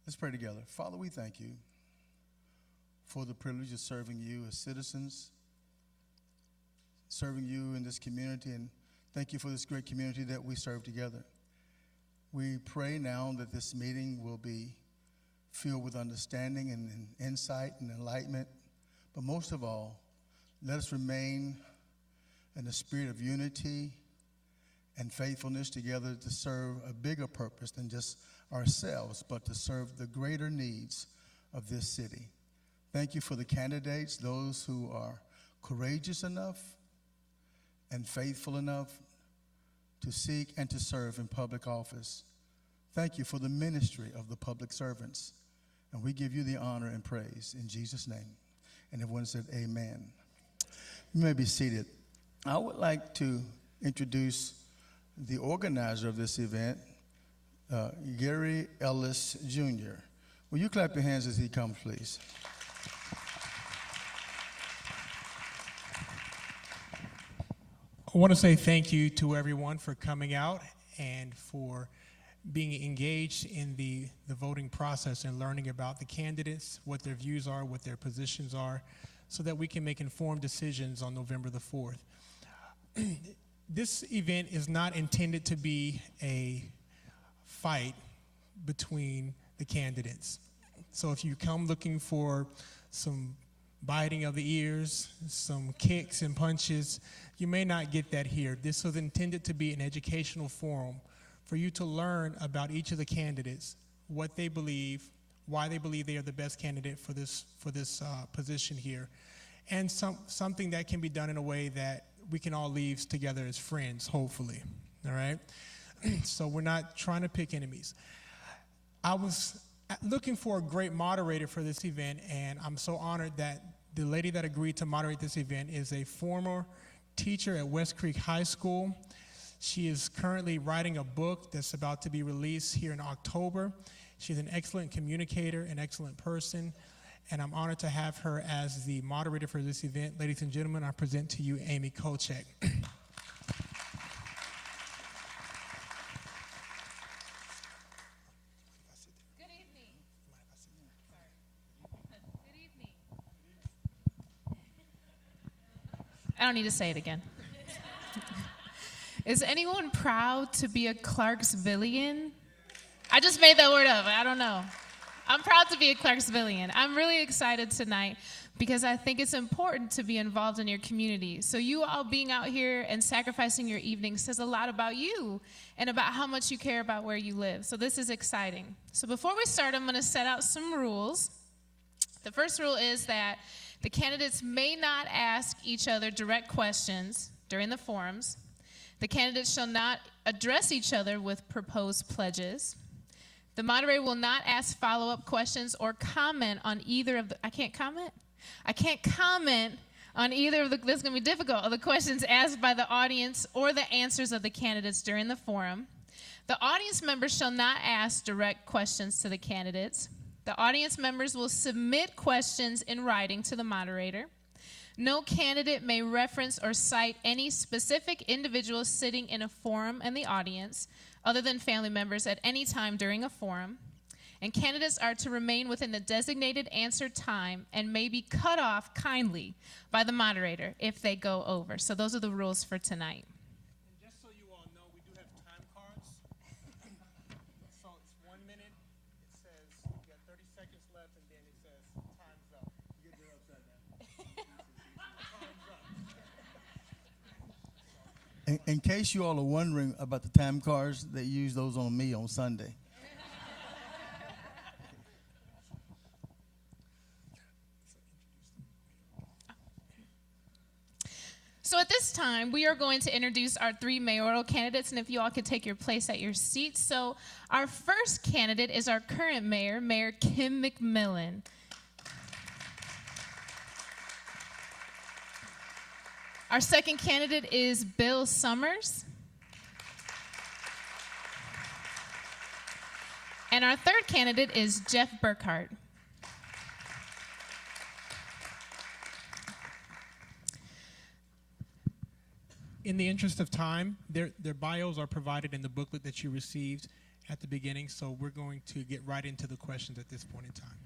Let's pray together. Father, we thank you for the privilege of serving you as citizens, serving you in this community, and thank you for this great community that we serve together. We pray now that this meeting will be filled with understanding and insight and enlightenment, but most of all, let us remain in a spirit of unity and faithfulness together to serve a bigger purpose than just ourselves, but to serve the greater needs of this city. Thank you for the candidates, those who are courageous enough and faithful enough to seek and to serve in public office. Thank you for the ministry of the public servants. And we give you the honor and praise in Jesus' name. And everyone said amen. You may be seated. I would like to introduce the organizer of this event, Gary Ellis Jr. Will you clap your hands as he comes, please? I want to say thank you to everyone for coming out and for being engaged in the voting process and learning about the candidates, what their views are, what their positions are, so that we can make informed decisions on November the 4th. This event is not intended to be a fight between the candidates. So if you come looking for some biting of the ears, some kicks and punches, you may not get that here. This was intended to be an educational forum for you to learn about each of the candidates, what they believe, why they believe they are the best candidate for this position here, and something that can be done in a way that we can all leave together as friends, hopefully, all right? So we're not trying to pick enemies. I was looking for a great moderator for this event, and I'm so honored that the lady that agreed to moderate this event is a former teacher at West Creek High School. She is currently writing a book that's about to be released here in October. She's an excellent communicator, an excellent person, and I'm honored to have her as the moderator for this event. Ladies and gentlemen, I present to you Amy Kochek. Good evening. Good evening. I don't need to say it again. Is anyone proud to be a Clarksvillian? I just made that word up. I don't know. I'm proud to be a Clarksvillian. I'm really excited tonight because I think it's important to be involved in your community. So you all being out here and sacrificing your evening says a lot about you and about how much you care about where you live. So this is exciting. So before we start, I'm going to set out some rules. The first rule is that the candidates may not ask each other direct questions during the forums. The candidates shall not address each other with proposed pledges. The moderator will not ask follow-up questions or comment on either of the, I can't comment on either of the, this is going to be difficult, of the questions asked by the audience or the answers of the candidates during the forum. The audience members shall not ask direct questions to the candidates. The audience members will submit questions in writing to the moderator. No candidate may reference or cite any specific individual sitting in a forum in the audience other than family members at any time during a forum. And candidates are to remain within the designated answer time and may be cut off kindly by the moderator if they go over. So those are the rules for tonight. And just so you all know, we do have time cards. So it's 1 minute. It says you got 30 seconds left, and then it says time's up. You get it upside down. In case you all are wondering about the time cards, they use those on me on Sunday. So at this time, we are going to introduce our three mayoral candidates, and if you all could take your place at your seats. So our first candidate is our current mayor, Mayor Kim McMillan. Our second candidate is Bill Summers. And our third candidate is Jeff Burkhart. In the interest of time, their bios are provided in the booklet that you received, at the beginning, so we're going to get right into the questions at this point in time.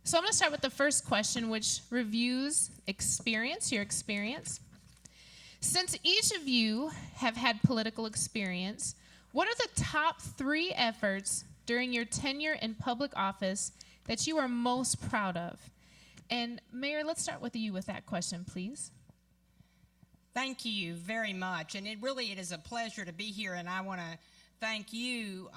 So I'm going to start with the first question, which reviews experience, your experience. Since each of you have had political experience, what are the top 3 efforts during your tenure in public office that you are most proud of? And Mayor, let's start with you with that question, please. Thank you very much. And it is a pleasure to be here. And I want to thank you,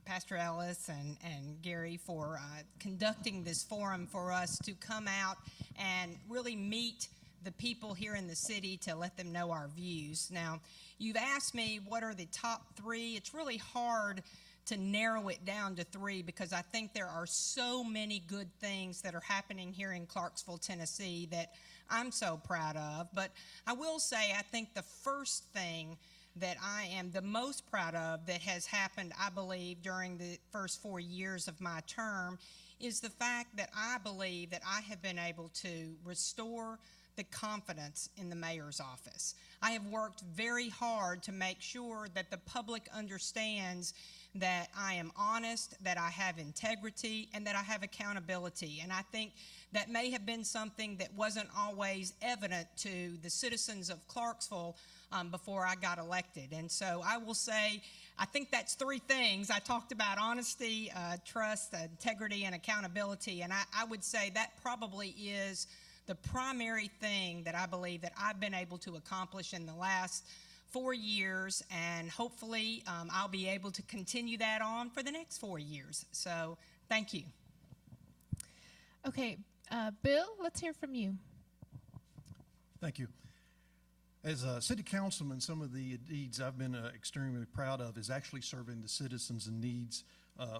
Pastor Ellis and Gary, for conducting this forum for us to come out and really meet the people here in the city to let them know our views. Now, you've asked me what are the top 3. It's really hard to narrow it down to 3 because I think there are so many good things that are happening here in Clarksville, Tennessee that I'm so proud of. But I will say I think the first thing that I am the most proud of that has happened, I believe, during the first 4 years of my term is the fact that I believe that I have been able to restore the confidence in the mayor's office. I have worked very hard to make sure that the public understands that I am honest, that I have integrity, and that I have accountability. And I think that may have been something that wasn't always evident to the citizens of Clarksville before I got elected. And so I will say, I think that's 3 things. I talked about honesty, trust, integrity, and accountability. And I would say that probably is the primary thing that I believe that I've been able to accomplish in the last 4 years, and hopefully I'll be able to continue that on for the next 4 years. So thank you. Okay, Bill, let's hear from you. Thank you. As a city councilman, some of the deeds I've been extremely proud of is actually serving the citizens and needs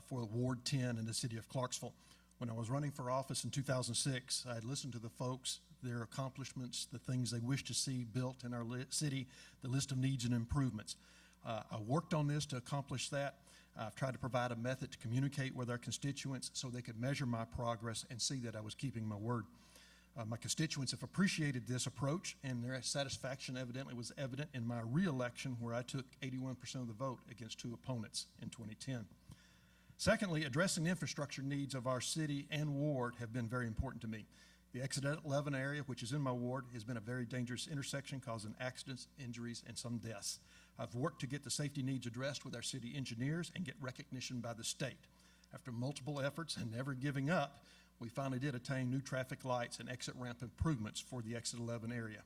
for Ward 10 in the city of Clarksville. When I was running for office in 2006, I had listened to the folks, their accomplishments, the things they wish to see built in our city, the list of needs and improvements. I worked on this to accomplish that. I've tried to provide a method to communicate with our constituents so they could measure my progress and see that I was keeping my word. My constituents have appreciated this approach, and their satisfaction evidently was evident in my re-election, where I took 81% of the vote against 2 opponents in 2010. Secondly, addressing the infrastructure needs of our city and ward have been very important to me. The Exit 11 area, which is in my ward, has been a very dangerous intersection, causing accidents, injuries, and some deaths. I've worked to get the safety needs addressed with our city engineers and get recognition by the state. After multiple efforts and never giving up, we finally did attain new traffic lights and exit ramp improvements for the Exit 11 area.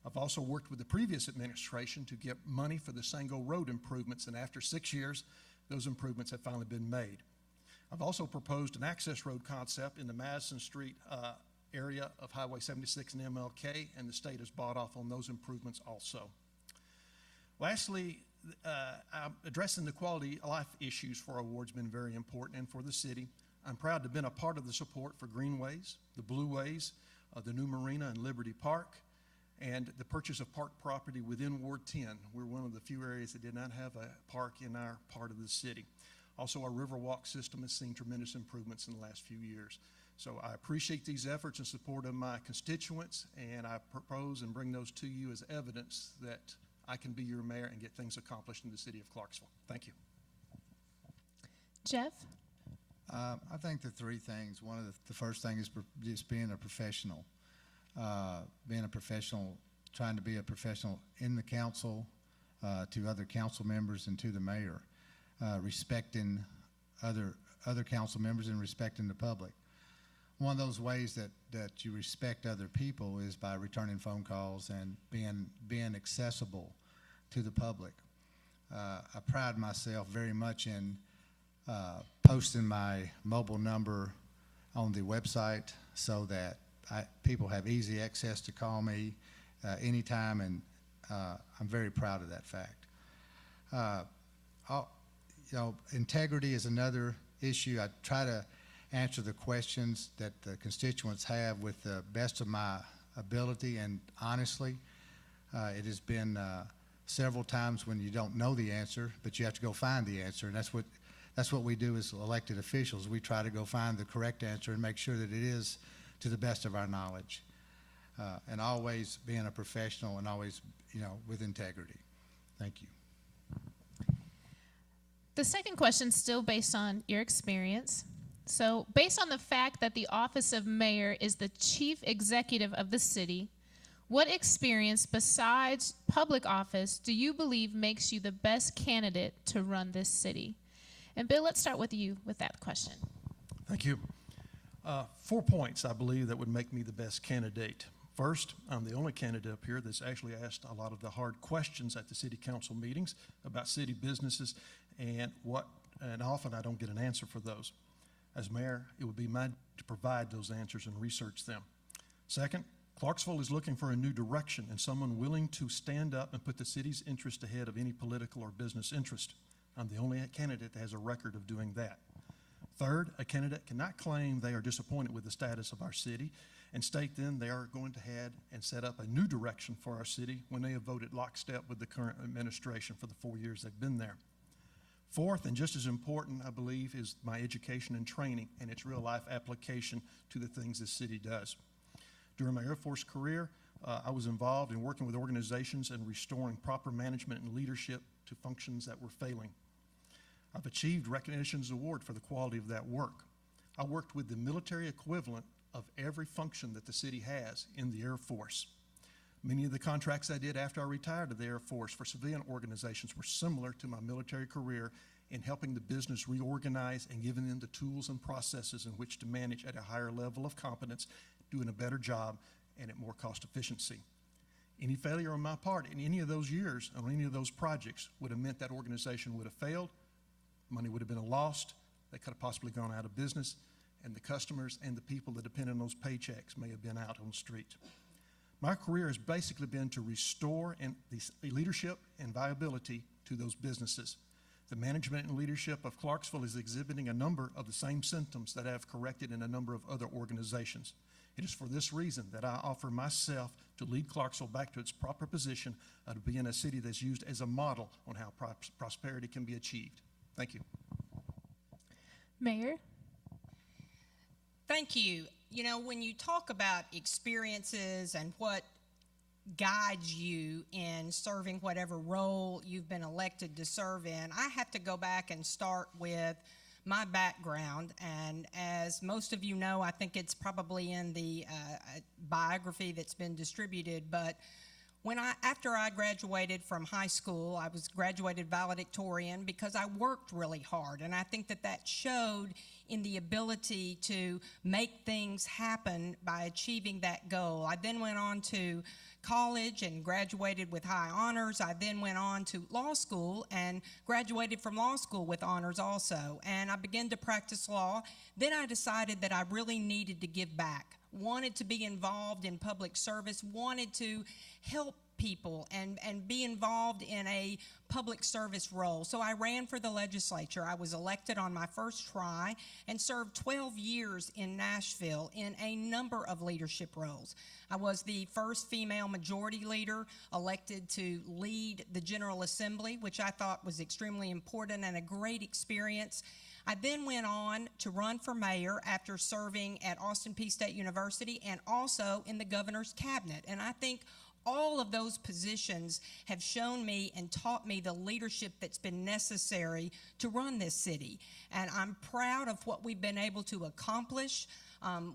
I've also worked with the previous administration to get money for the Sango Road improvements, and after 6 years, those improvements have finally been made. I've also proposed an access road concept in the Madison Street area of Highway 76 and MLK, and the state has bought off on those improvements also. Lastly, addressing the quality of life issues for our ward has been very important, and for the city. I'm proud to have been a part of the support for Greenways, the Blueways, the new marina in Liberty Park, and the purchase of park property within Ward 10. We're one of the few areas that did not have a park in our part of the city. Also, our Riverwalk system has seen tremendous improvements in the last few years. So I appreciate these efforts in support of my constituents, and I propose and bring those to you as evidence that I can be your mayor and get things accomplished in the city of Clarksville. Thank you. Jeff? I think the 3 things. One of the first thing is just being a professional. Trying to be a professional in the council, to other council members and to the mayor, respecting other council members and respecting the public. One of those ways that you respect other people is by returning phone calls and being accessible to the public. I pride myself very much in posting my mobile number on the website so that people have easy access to call me anytime, and I'm very proud of that fact. Integrity is another issue. I try to answer the questions that the constituents have with the best of my ability and honestly. It has been several times when you don't know the answer, but you have to go find the answer, and that's what we do as elected officials. We try to go find the correct answer and make sure that it is to the best of our knowledge, and always being a professional and always, with integrity. Thank you. The second question is still based on your experience. So, based on the fact that the office of mayor is the chief executive of the city, what experience besides public office do you believe makes you the best candidate to run this city? And Bill, let's start with you with that question. Thank you. 4 points, I believe, that would make me the best candidate. First, I'm the only candidate up here that's actually asked a lot of the hard questions at the city council meetings about city businesses, and often I don't get an answer for those. As mayor, it would be mine to provide those answers and research them. Second, Clarksville is looking for a new direction and someone willing to stand up and put the city's interest ahead of any political or business interest. I'm the only candidate that has a record of doing that. Third, a candidate cannot claim they are disappointed with the status of our city and state then they are going to head and set up a new direction for our city when they have voted lockstep with the current administration for the 4 years they've been there. Fourth, and just as important, I believe, is my education and training and its real-life application to the things this city does. During my Air Force career, I was involved in working with organizations and restoring proper management and leadership to functions that were failing. I've achieved recognitions award for the quality of that work. I worked with the military equivalent of every function that the city has in the Air Force. Many of the contracts I did after I retired to the Air Force for civilian organizations were similar to my military career in helping the business reorganize and giving them the tools and processes in which to manage at a higher level of competence, doing a better job, and at more cost efficiency. Any failure on my part in any of those years on any of those projects would have meant that organization would have failed, money would have been lost, they could have possibly gone out of business, and the customers and the people that depend on those paychecks may have been out on the street. My career has basically been to restore the leadership and viability to those businesses. The management and leadership of Clarksville is exhibiting a number of the same symptoms that I have corrected in a number of other organizations. It is for this reason that I offer myself to lead Clarksville back to its proper position of being a city that's used as a model on how prosperity can be achieved. Thank you. Mayor? Thank you. You know, when you talk about experiences and what guides you in serving whatever role you've been elected to serve in, I have to go back and start with my background. And as most of you know, I think it's probably in the biography that's been distributed, but after I graduated from high school, I was graduated valedictorian because I worked really hard, and I think that showed in the ability to make things happen by achieving that goal. I then went on to college and graduated with high honors. I then went on to law school and graduated from law school with honors also, and I began to practice law. Then I decided that I really needed to give back, wanted to be involved in public service, wanted to help people and be involved in a public service role. So I ran for the legislature. I was elected on my first try and served 12 years in Nashville in a number of leadership roles. I was the first female majority leader elected to lead the General Assembly, which I thought was extremely important and a great experience. I then went on to run for mayor after serving at Austin Peay State University and also in the governor's cabinet. And I think all of those positions have shown me and taught me the leadership that's been necessary to run this city. And I'm proud of what we've been able to accomplish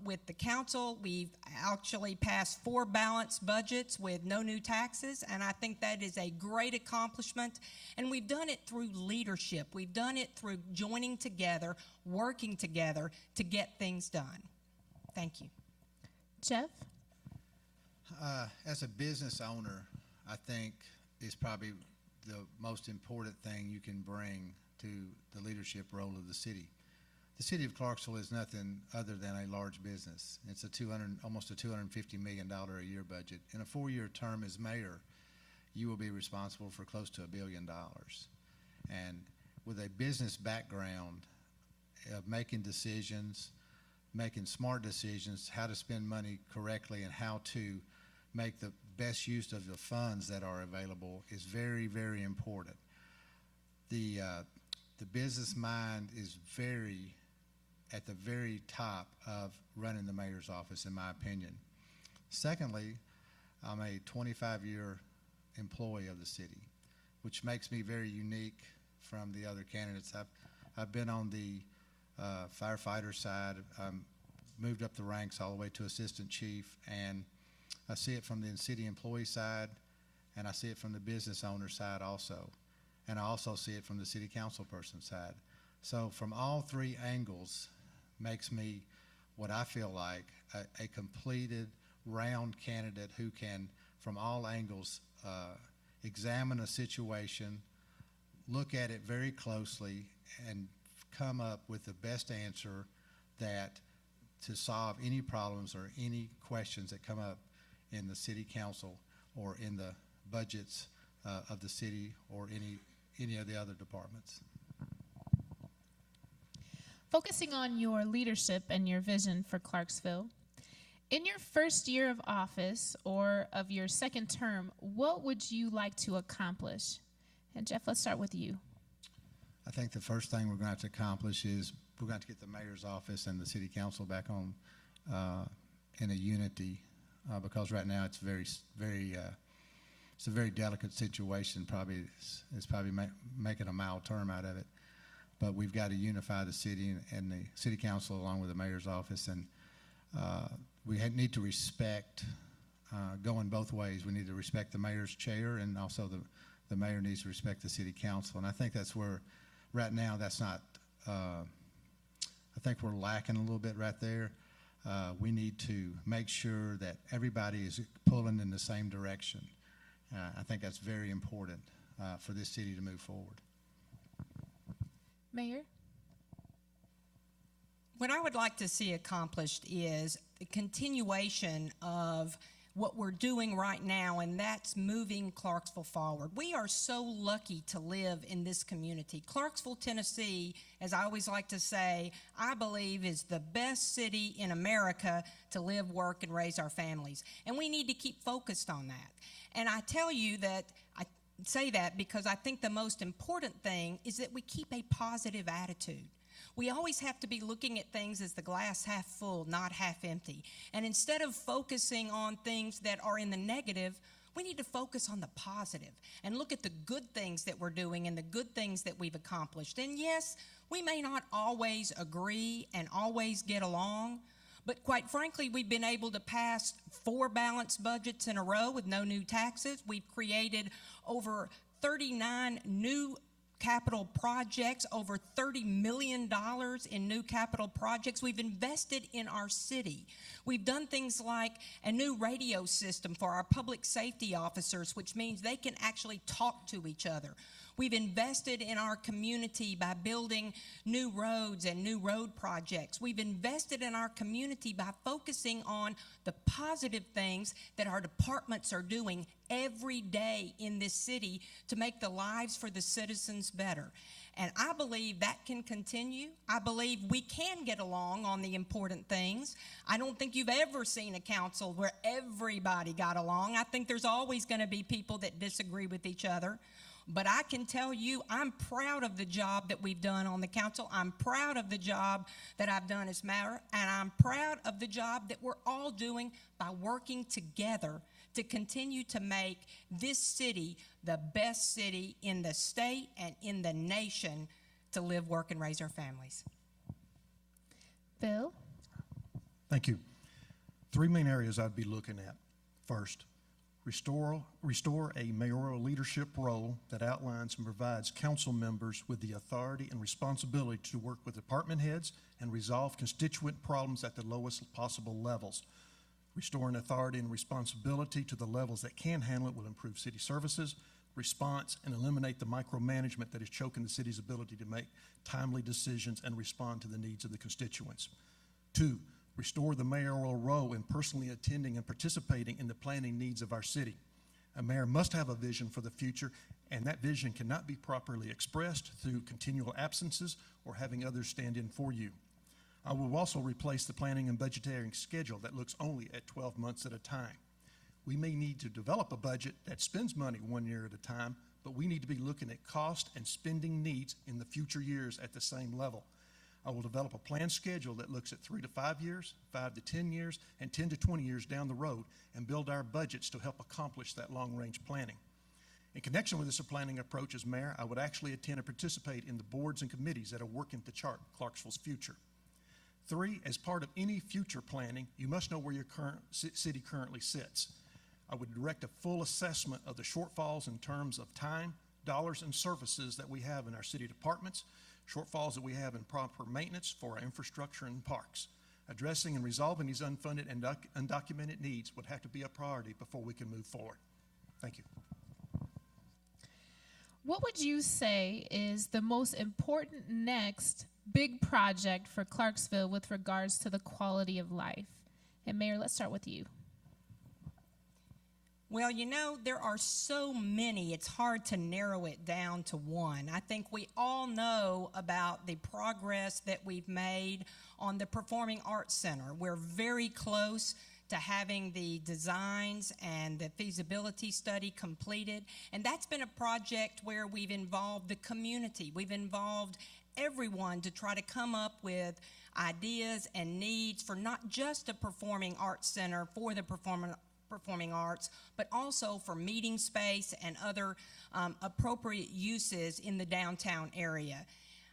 with the council. We've actually passed 4 balanced budgets with no new taxes, and I think that is a great accomplishment. And we've done it through leadership. We've done it through joining together, working together to get things done. Thank you. Jeff? As a business owner, I think is probably the most important thing you can bring to the leadership role of the city. The city of Clarksville is nothing other than a large business. It's almost a $250 million a year budget. In a 4-year term as mayor, you will be responsible for close to $1 billion. And with a business background of making decisions, making smart decisions, how to spend money correctly and how to make the best use of the funds that are available is very, very important. The business mind is at the very top of running the mayor's office, in my opinion. Secondly, I'm a 25-year employee of the city, which makes me very unique from the other candidates. I've been on the firefighter side, moved up the ranks all the way to assistant chief, and I see it from the city employee side, and I see it from the business owner side also, and I also see it from the city council person side. So from all three angles makes me what I feel like a completed round candidate who can, from all angles, examine a situation, look at it very closely, and come up with the best answer that to solve any problems or any questions that come up in the city council or in the budgets of the city or any of the other departments. Focusing on your leadership and your vision for Clarksville, in your first year of office or of your second term, what would you like to accomplish? And Jeff, let's start with you. I think the first thing we're going to have to accomplish is we're going to have to get the mayor's office and the city council back on in a unity because right now it's it's a very delicate situation. It's probably making a mild term out of it, but we've got to unify the city and the city council along with the mayor's office, and we need to respect going both ways. We need to respect the mayor's chair, and also the mayor needs to respect the city council. And I think that's where, right now, that's not, I think we're lacking a little bit right there. We need to make sure that everybody is pulling in the same direction. I think that's very important for this city to move forward. Mayor? What I would like to see accomplished is the continuation of what we're doing right now, and that's moving Clarksville forward. We are so lucky to live in this community. Clarksville, Tennessee, as I always like to say, I believe is the best city in America to live, work, and raise our families. And we need to keep focused on that. And I tell you that I say that because I think the most important thing is that we keep a positive attitude. We always have to be looking at things as the glass half full, not half empty. And instead of focusing on things that are in the negative, we need to focus on the positive and look at the good things that we're doing and the good things that we've accomplished. And yes, we may not always agree and always get along, but quite frankly, we've been able to pass 4 balanced budgets in a row with no new taxes. We've created over 39 new capital projects, over $30 million in new capital projects. We've invested in our city. We've done things like a new radio system for our public safety officers, which means they can actually talk to each other. We've invested in our community by building new roads and new road projects. We've invested in our community by focusing on the positive things that our departments are doing every day in this city to make the lives for the citizens better. And I believe that can continue. I believe we can get along on the important things. I don't think you've ever seen a council where everybody got along. I think there's always going to be people that disagree with each other. But I can tell you, I'm proud of the job that we've done on the council. I'm proud of the job that I've done as mayor, and I'm proud of the job that we're all doing by working together to continue to make this city the best city in the state and in the nation to live, work, and raise our families. Bill? Thank you. 3 main areas I'd be looking at. First, restore a mayoral leadership role that outlines and provides council members with the authority and responsibility to work with department heads and resolve constituent problems at the lowest possible levels. Restoring authority and responsibility to the levels that can handle it will improve city services, response, and eliminate the micromanagement that is choking the city's ability to make timely decisions and respond to the needs of the constituents. 2, restore the mayoral role in personally attending and participating in the planning needs of our city. A mayor must have a vision for the future, and that vision cannot be properly expressed through continual absences or having others stand in for you. I will also replace the planning and budgeting schedule that looks only at 12 months at a time. We may need to develop a budget that spends money 1 year at a time, but we need to be looking at cost and spending needs in the future years at the same level. I will develop a planned schedule that looks at 3 to 5 years, 5 to 10 years, and 10 to 20 years down the road and build our budgets to help accomplish that long-range planning. In connection with this planning approach as mayor, I would actually attend and participate in the boards and committees that are working to chart Clarksville's future. 3, as part of any future planning, you must know where your current city currently sits. I would direct a full assessment of the shortfalls in terms of time, dollars, and services that we have in our city departments, shortfalls that we have in proper maintenance for our infrastructure and parks. Addressing and resolving these unfunded and undocumented needs would have to be a priority before we can move forward. Thank you. What would you say is the most important next big project for Clarksville with regards to the quality of life? And Mayor, let's start with you. Well, you know, there are so many, it's hard to narrow it down to one. I think we all know about the progress that we've made on the Performing Arts Center. We're very close to having the designs and the feasibility study completed. And that's been a project where we've involved the community. We've involved everyone to try to come up with ideas and needs for not just a performing arts center for the performing arts, but also for meeting space and other appropriate uses in the downtown area.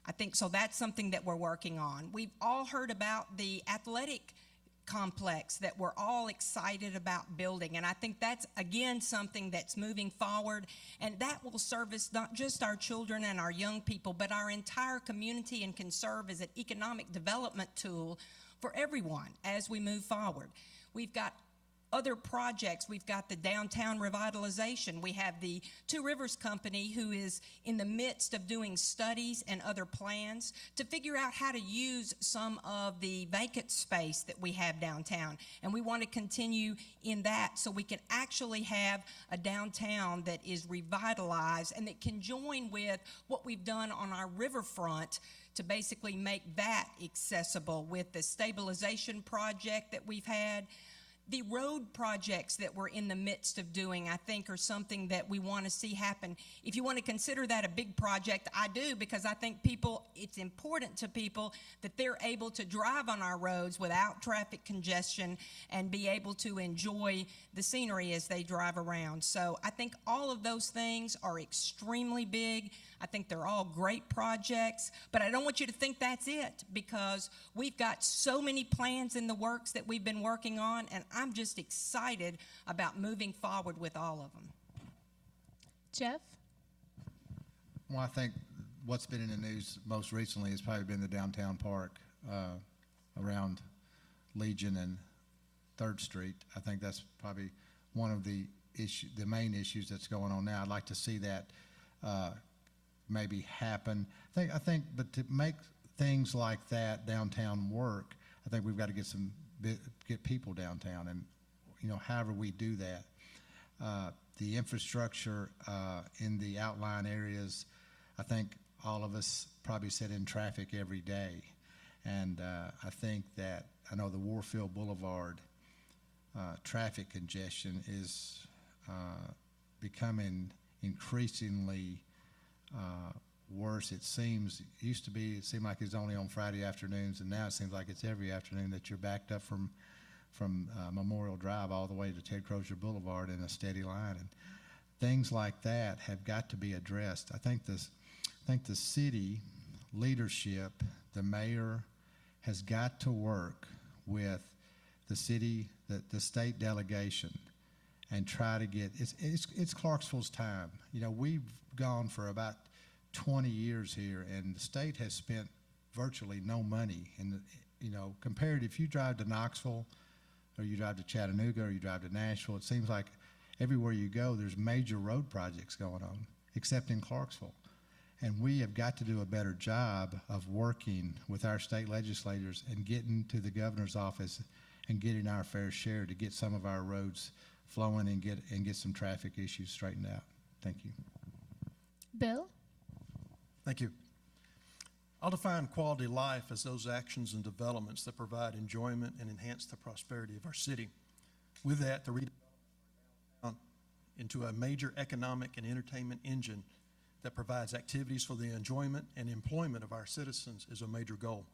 I think so that's something that we're working on. We've all heard about the athletic complex that we're all excited about building, and I think that's again something that's moving forward, and that will service not just our children and our young people, but our entire community, and can serve as an economic development tool for everyone as we move forward. We've got other projects. We've got the downtown revitalization. We have the Two Rivers Company, who is in the midst of doing studies and other plans to figure out how to use some of the vacant space that we have downtown. And we want to continue in that so we can actually have a downtown that is revitalized and that can join with what we've done on our riverfront to basically make that accessible with the stabilization project that we've had. The road projects that we're in the midst of doing, I think, are something that we want to see happen. If you want to consider that a big project, I do, because I think it's important to people that they're able to drive on our roads without traffic congestion and be able to enjoy the scenery as they drive around. So I think all of those things are extremely big. I think they're all great projects, but I don't want you to think that's it, because we've got so many plans in the works that we've been working on, and I'm just excited about moving forward with all of them. Jeff? Well, I think what's been in the news most recently has probably been the downtown park around Legion and 3rd Street. I think that's probably one of the main issues that's going on now. I'd like to see that maybe happen. I think, but to make things like that downtown work, I think we've got to get people downtown, and however we do that. The infrastructure in the outlying areas, I think all of us probably sit in traffic every day, and I think that I know the Warfield Boulevard traffic congestion is becoming increasingly worse. It seemed like it's only on Friday afternoons, and now it seems like it's every afternoon that you're backed up from Memorial Drive all the way to Ted Crozier Boulevard in a steady line, and things like that have got to be addressed. I think the city leadership, the mayor, has got to work with the city, the state delegation, and try to get it's Clarksville's time. We've gone for about 20 years here, and the state has spent virtually no money. And compared, if you drive to Knoxville, or you drive to Chattanooga, or you drive to Nashville, it seems like everywhere you go, there's major road projects going on, except in Clarksville. And we have got to do a better job of working with our state legislators and getting to the governor's office and getting our fair share to get some of our roads flowing and get some traffic issues straightened out. Thank you. Bill? Thank you. I'll define quality life as those actions and developments that provide enjoyment and enhance the prosperity of our city. With that, the redevelopment into a major economic and entertainment engine that provides activities for the enjoyment and employment of our citizens is a major goal.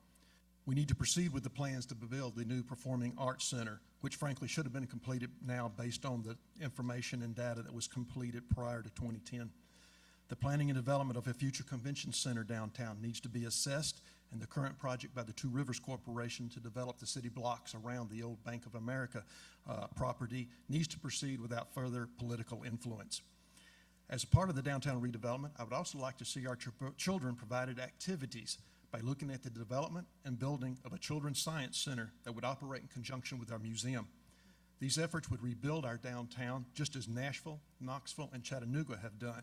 We need to proceed with the plans to build the new Performing Arts Center, which frankly should have been completed now based on the information and data that was completed prior to 2010. The planning and development of a future convention center downtown needs to be assessed, and the current project by the Two Rivers Corporation to develop the city blocks around the old Bank of America property needs to proceed without further political influence. As a part of the downtown redevelopment, I would also like to see our children provided activities by looking at the development and building of a children's science center that would operate in conjunction with our museum. These efforts would rebuild our downtown just as Nashville, Knoxville, and Chattanooga have done,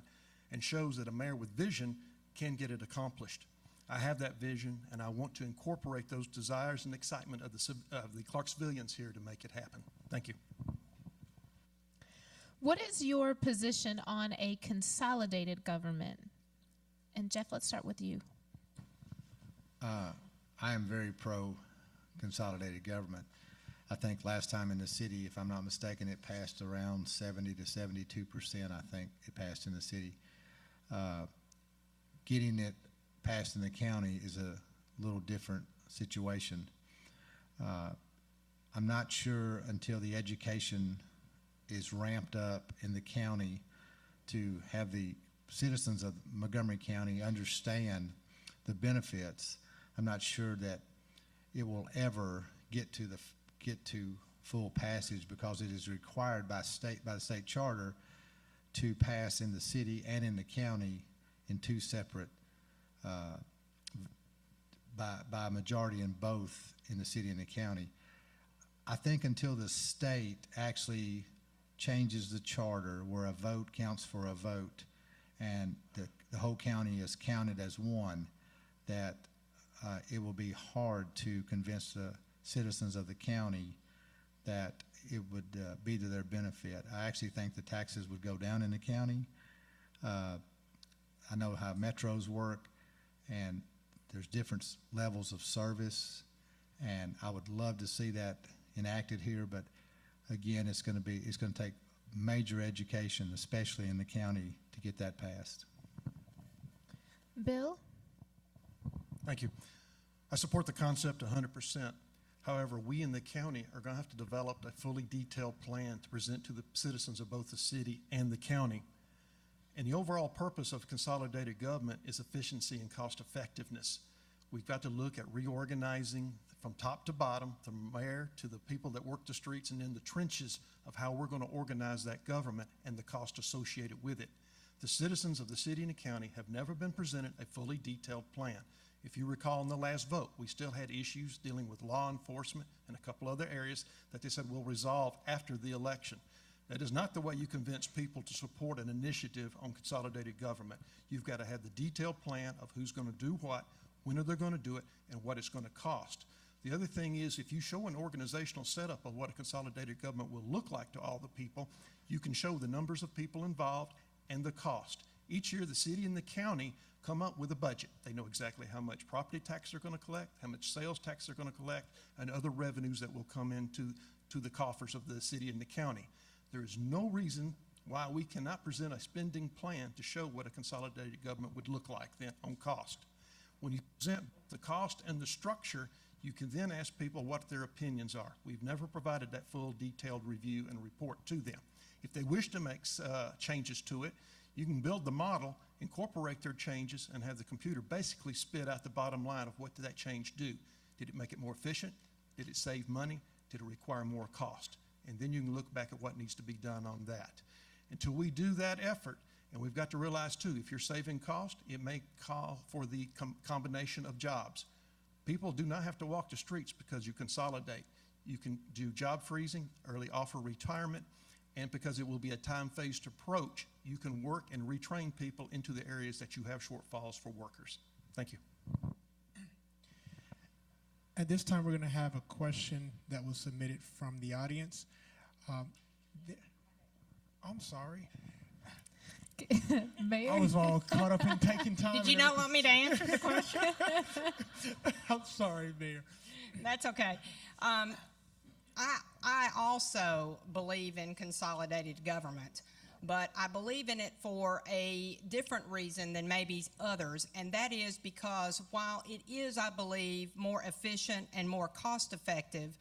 and shows that a mayor with vision can get it accomplished. I have that vision, and I want to incorporate those desires and excitement of the Clarksvillians here to make it happen. Thank you. What is your position on a consolidated government? And Jeff, let's start with you. I am very pro consolidated government. I think last time in the city, if I'm not mistaken, it passed around 70 to 72%, I think it passed in the city. Getting it passed in the county is a little different situation. I'm not sure until the education is ramped up in the county to have the citizens of Montgomery County understand the benefits. I'm not sure that it will ever get to full passage, because it is required by the state charter to pass in the city and in the county in two separate, by a majority in both in the city and the county. I think until the state actually changes the charter where a vote counts for a vote and the whole county is counted as one, that it will be hard to convince the citizens of the county that it would be to their benefit. I actually think the taxes would go down in the county. I know how metros work, and there's different levels of service, and I would love to see that enacted here, but again, it's going to take major education, especially in the county, to get that passed. Bill? Thank you. I support the concept 100%. However, we in the county are going to have to develop a fully detailed plan to present to the citizens of both the city and the county. And the overall purpose of consolidated government is efficiency and cost effectiveness. We've got to look at reorganizing from top to bottom, from mayor to the people that work the streets and in the trenches, of how we're going to organize that government and the cost associated with it. The citizens of the city and the county have never been presented a fully detailed plan. If you recall in the last vote, we still had issues dealing with law enforcement and a couple other areas that they said we'll resolve after the election. That is not the way you convince people to support an initiative on consolidated government. You've got to have the detailed plan of who's going to do what, when are they going to do it, and what it's going to cost. The other thing is, if you show an organizational setup of what a consolidated government will look like to all the people, you can show the numbers of people involved and the cost. Each year, the city and the county come up with a budget. They know exactly how much property tax they're going to collect, how much sales tax they're going to collect, and other revenues that will come into the coffers of the city and the county. There is no reason why we cannot present a spending plan to show what a consolidated government would look like then on cost. When you present the cost and the structure, you can then ask people what their opinions are. We've never provided that full detailed review and report to them. If they wish to make changes to it, you can build the model, incorporate their changes, and have the computer basically spit out the bottom line of what did that change do. Did it make it more efficient? Did it save money? Did it require more cost? And then you can look back at what needs to be done on that. Until we do that effort, and we've got to realize too, if you're saving cost, it may call for the combination of jobs. People do not have to walk the streets because you consolidate. You can do job freezing, early offer retirement, and because it will be a time-phased approach, you can work and retrain people into the areas that you have shortfalls for workers. Thank you. At this time, we're going to have a question that was submitted from the audience. I'm sorry. Mayor? I was all caught up in taking time. Did you not want me to answer the question? I'm sorry, Mayor. That's okay. I also believe in consolidated government. but I believe in it for a different reason than maybe others, and that is because while it is, I believe, more efficient and more cost-effective,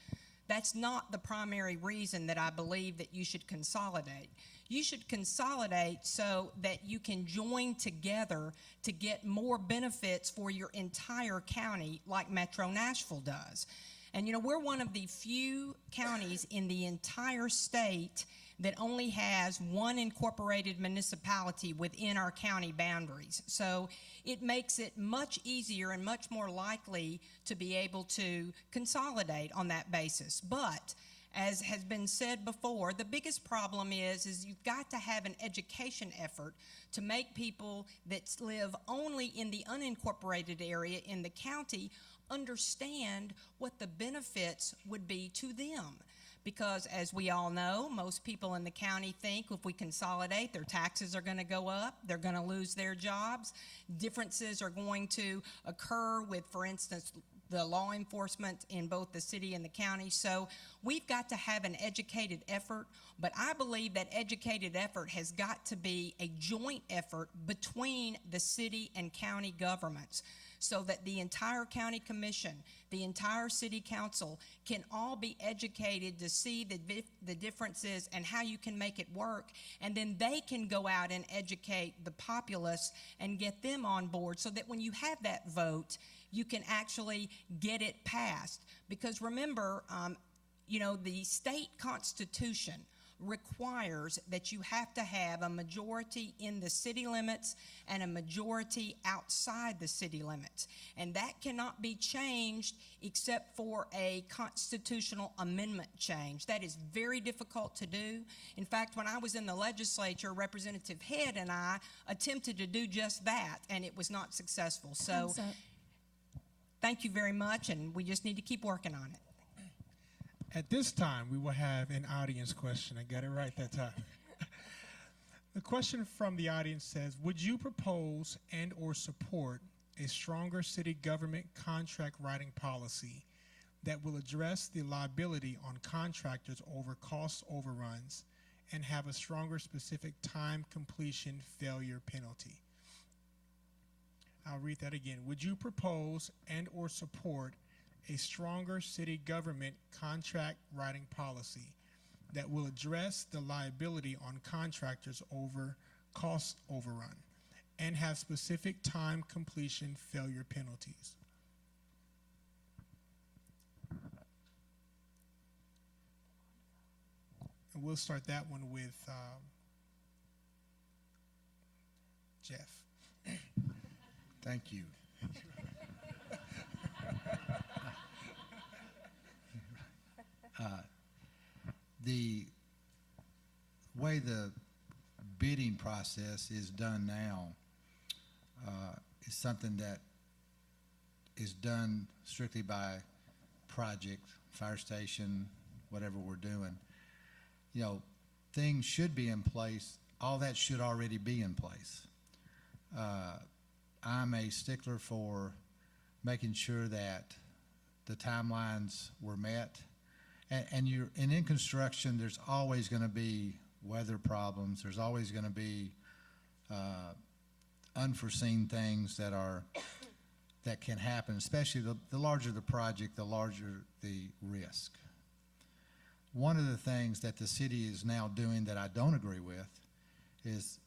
that's not the primary reason that I believe that you should consolidate. You should consolidate so that you can join together to get more benefits for your entire county like Metro Nashville does. And you know, we're one of the few counties in the entire state that only has one incorporated municipality within our county boundaries. So it makes it much easier and much more likely to be able to consolidate on that basis. But as has been said before, the biggest problem is you've got to have an education effort to make people that live only in the unincorporated area in the county understand what the benefits would be to them. Because as we all know, most people in the county think if we consolidate, their taxes are going to go up, they're going to lose their jobs, differences are going to occur with, for instance, the law enforcement in both the city and the county. So we've got to have an educated effort, but I believe that educated effort has got to be a joint effort between the city and county governments, so that the entire county commission, the entire city council can all be educated to see the differences and how you can make it work, and then they can go out and educate the populace and get them on board so that when you have that vote, you can actually get it passed. Because remember, you know, the state constitution requires that you have to have a majority in the city limits and a majority outside the city limits. And that cannot be changed except for a constitutional amendment change. That is very difficult to do. In fact, when I was in the legislature, Representative Head and I attempted to do just that, and it was not successful. So thank you very much, and we just need to keep working on it. At this time, we will have an audience question. I got it right that time. The question from the audience says, would you propose and or support a stronger city government contract writing policy that will address the liability on contractors over cost overruns and have a stronger specific time completion failure penalty? I'll read that again. Would you propose and or support a stronger city government contract writing policy that will address the liability on contractors over cost overrun and have specific time completion failure penalties? And we'll start that one with Jeff. Thank you. The way the bidding process is done now is something that is done strictly by project, fire station, whatever we're doing. You know, things should be in place. All that should already be in place. I'm a stickler for making sure that the timelines were met. And in construction, there's always going to be weather problems. There's always going to be unforeseen things that can happen, especially the larger the project, the larger the risk. One of the things that the city is now doing that I don't agree with is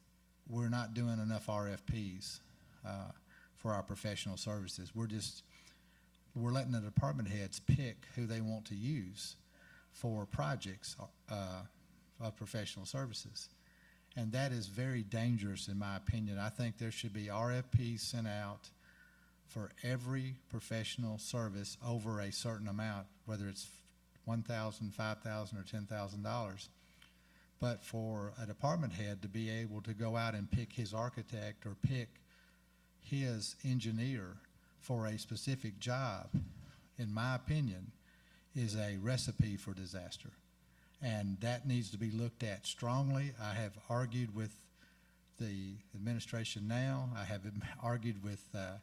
we're not doing enough RFPs for our professional services. We're letting the department heads pick who they want to use for projects of professional services. And that is very dangerous in my opinion. I think there should be RFPs sent out for every professional service over a certain amount, whether it's $1,000, $5,000, or $10,000. But for a department head to be able to go out and pick his architect or pick his engineer for a specific job, in my opinion, is a recipe for disaster. And that needs to be looked at strongly. I have argued with the administration now. I have argued with the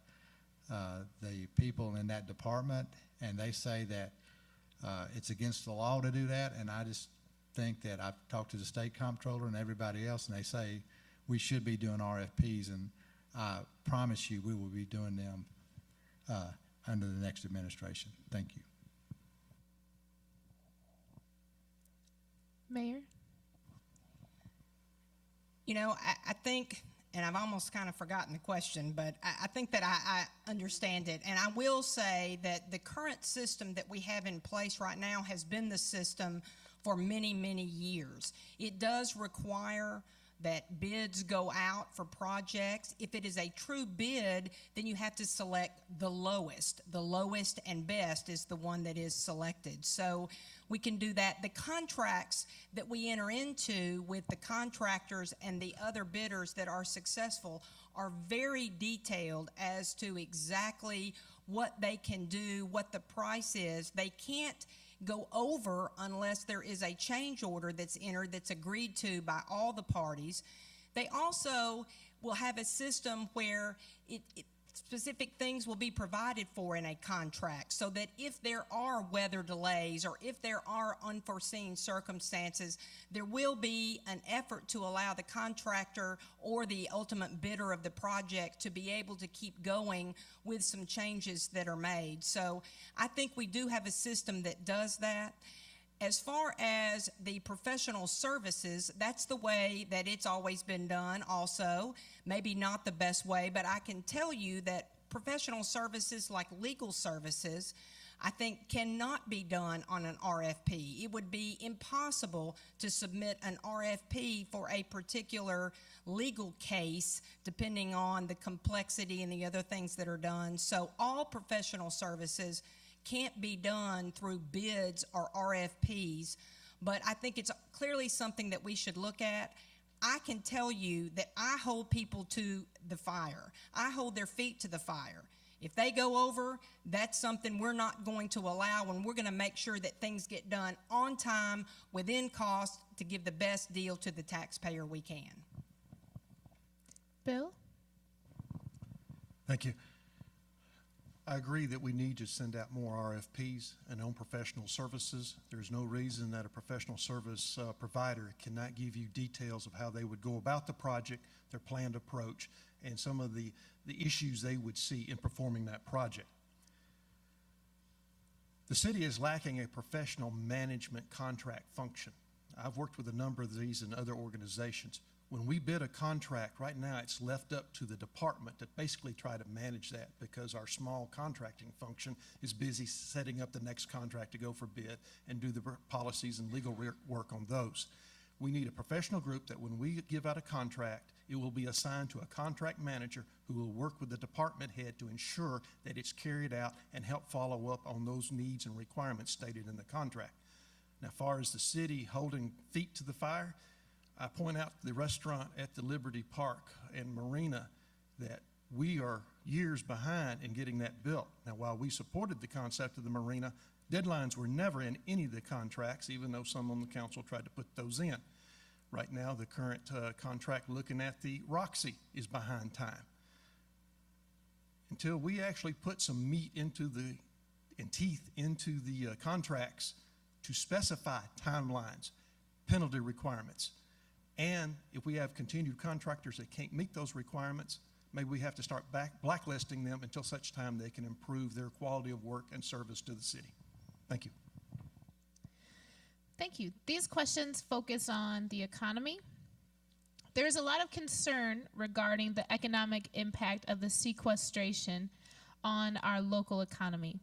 people in that department, and they say that it's against the law to do that, and think that I've talked to the state comptroller and everybody else, and they say we should be doing RFPs, and I promise you we will be doing them under the next administration. Thank you. Mayor? You know, I think, and I've almost kind of forgotten the question, but I think that I understand it. And I will say that the current system that we have in place right now has been the system for many, many years. It does require that bids go out for projects. If it is a true bid, then you have to select the lowest. The lowest and best is the one that is selected. So we can do that. The contracts that we enter into with the contractors and the other bidders that are successful are very detailed as to exactly what they can do, what the price is. They can't go over unless there is a change order that's entered that's agreed to by all the parties. They also will have a system where specific things will be provided for in a contract, so that if there are weather delays or if there are unforeseen circumstances, there will be an effort to allow the contractor or the ultimate bidder of the project to be able to keep going with some changes that are made. So I think we do have a system that does that. As far as the professional services, that's the way that it's always been done also. Maybe not the best way, but I can tell you that professional services like legal services, I think, cannot be done on an RFP. It would be impossible to submit an RFP for a particular legal case, depending on the complexity and the other things that are done. So all professional services can't be done through bids or RFPs, but I think it's clearly something that we should look at. I can tell you that I hold people to the fire. I hold their feet to the fire. If they go over, that's something we're not going to allow, and we're going to make sure that things get done on time, within cost, to give the best deal to the taxpayer we can. Bill? Thank you. I agree that we need to send out more RFPs and on professional services. There's no reason that a professional service provider cannot give you details of how they would go about the project, their planned approach, and some of the issues they would see in performing that project. The city is lacking a professional management contract function. I've worked with a number of these in other organizations. When we bid a contract, right now it's left up to the department to basically try to manage that, because our small contracting function is busy setting up the next contract to go for bid and do the policies and legal work on those. We need a professional group that when we give out a contract, it will be assigned to a contract manager who will work with the department head to ensure that it's carried out and help follow up on those needs and requirements stated in the contract. Now, as far as the city holding feet to the fire, I point out the restaurant at the Liberty Park and Marina that we are years behind in getting that built. Now, while we supported the concept of the marina, deadlines were never in any of the contracts, even though some on the council tried to put those in. Right now, the current contract looking at the Roxy is behind time. Until we actually put some meat into and teeth into the contracts to specify timelines, penalty requirements, and if we have continued contractors that can't meet those requirements, maybe we have to start blacklisting them until such time they can improve their quality of work and service to the city. Thank you. Thank you. These questions focus on the economy. There is a lot of concern regarding the economic impact of the sequestration on our local economy.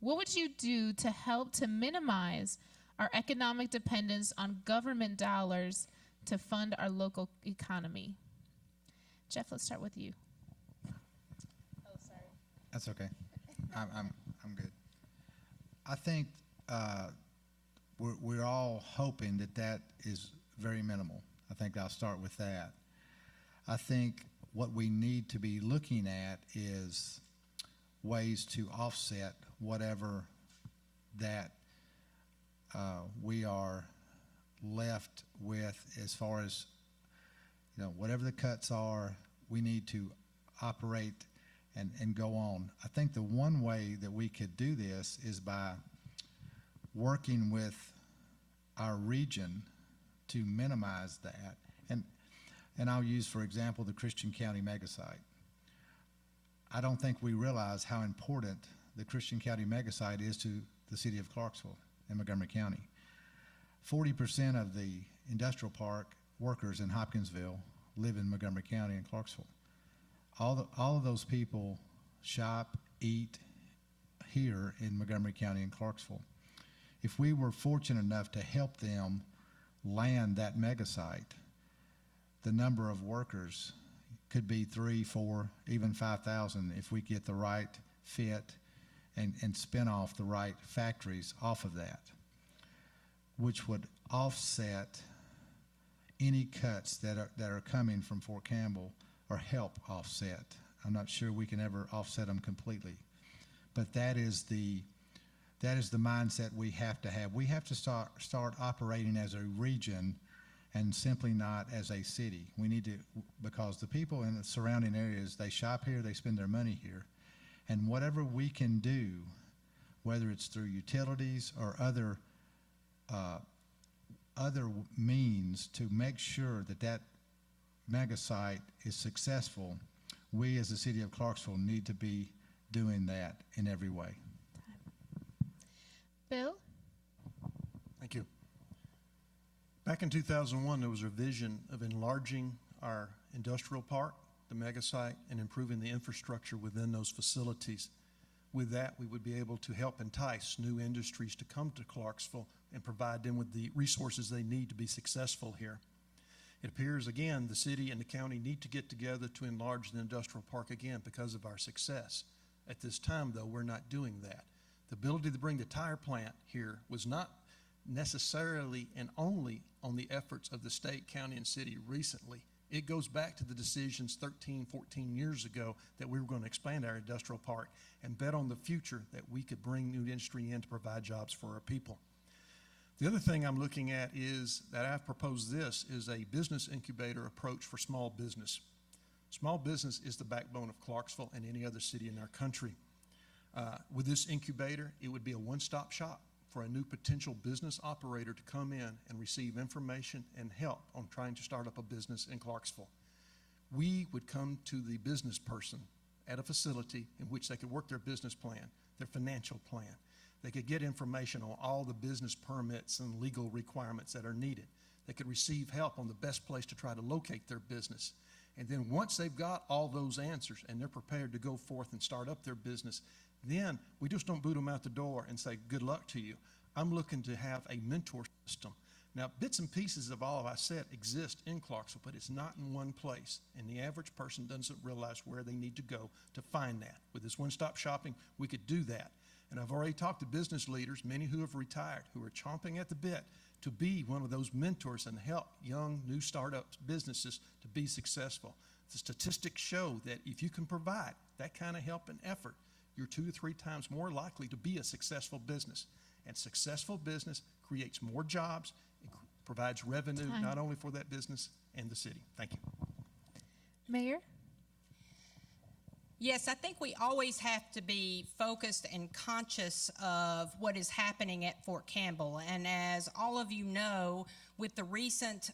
What would you do to help to minimize our economic dependence on government dollars to fund our local economy? Jeff, let's start with you. Oh, sorry. That's okay. I'm good. I think we're all hoping that is very minimal. I think I'll start with that. I think what we need to be looking at is ways to offset whatever that we are left with, as far as, whatever the cuts are, we need to operate and go on. I think the one way that we could do this is by working with our region to minimize that. And I'll use, for example, the Christian County megasite. I don't think we realize how important the Christian County megasite is to the city of Clarksville and Montgomery County. 40% of the industrial park workers in Hopkinsville live in Montgomery County and Clarksville. All of those people shop, eat here in Montgomery County and Clarksville. If we were fortunate enough to help them land that megasite, the number of workers could be 3, 4, even 5,000 if we get the right fit and spin off the right factories off of that, which would offset any cuts that are coming from Fort Campbell, or help offset. I'm not sure we can ever offset them completely, but that is the mindset we have to have. We have to start operating as a region and simply not as a city. We need to, because the people in the surrounding areas, they shop here, they spend their money here, and whatever we can do, whether it's through utilities or other means to make sure that mega site is successful, we as the city of Clarksville need to be doing that in every way. Bill? Thank you. Back in 2001, there was a vision of enlarging our industrial park, the mega site, and improving the infrastructure within those facilities. With that, we would be able to help entice new industries to come to Clarksville and provide them with the resources they need to be successful here. It appears, again, the city and the county need to get together to enlarge the industrial park again because of our success. At this time, though, we're not doing that. The ability to bring the tire plant here was not necessarily and only on the efforts of the state, county, and city recently. It goes back to the decisions 13, 14 years ago that we were going to expand our industrial park and bet on the future that we could bring new industry in to provide jobs for our people. The other thing I'm looking at is that I've proposed this is a business incubator approach for small business. Small business is the backbone of Clarksville and any other city in our country. With this incubator, it would be a one-stop shop for a new potential business operator to come in and receive information and help on trying to start up a business in Clarksville. We would come to the business person at a facility in which they could work their business plan, their financial plan. They could get information on all the business permits and legal requirements that are needed. They could receive help on the best place to try to locate their business. And then once they've got all those answers and they're prepared to go forth and start up their business, then we just don't boot them out the door and say, good luck to you. I'm looking to have a mentor system. Now, bits and pieces of all I said exist in Clarksville, but it's not in one place. And the average person doesn't realize where they need to go to find that. With this one-stop shopping, we could do that. And I've already talked to business leaders, many who have retired, who are chomping at the bit to be one of those mentors and help young, new startup businesses to be successful. The statistics show that if you can provide that kind of help and effort, you're 2 to 3 times more likely to be a successful business. And successful business creates more jobs, it provides revenue not only for that business and the city. Thank you. Mayor? Yes, I think we always have to be focused and conscious of what is happening at Fort Campbell. And as all of you know, with the recent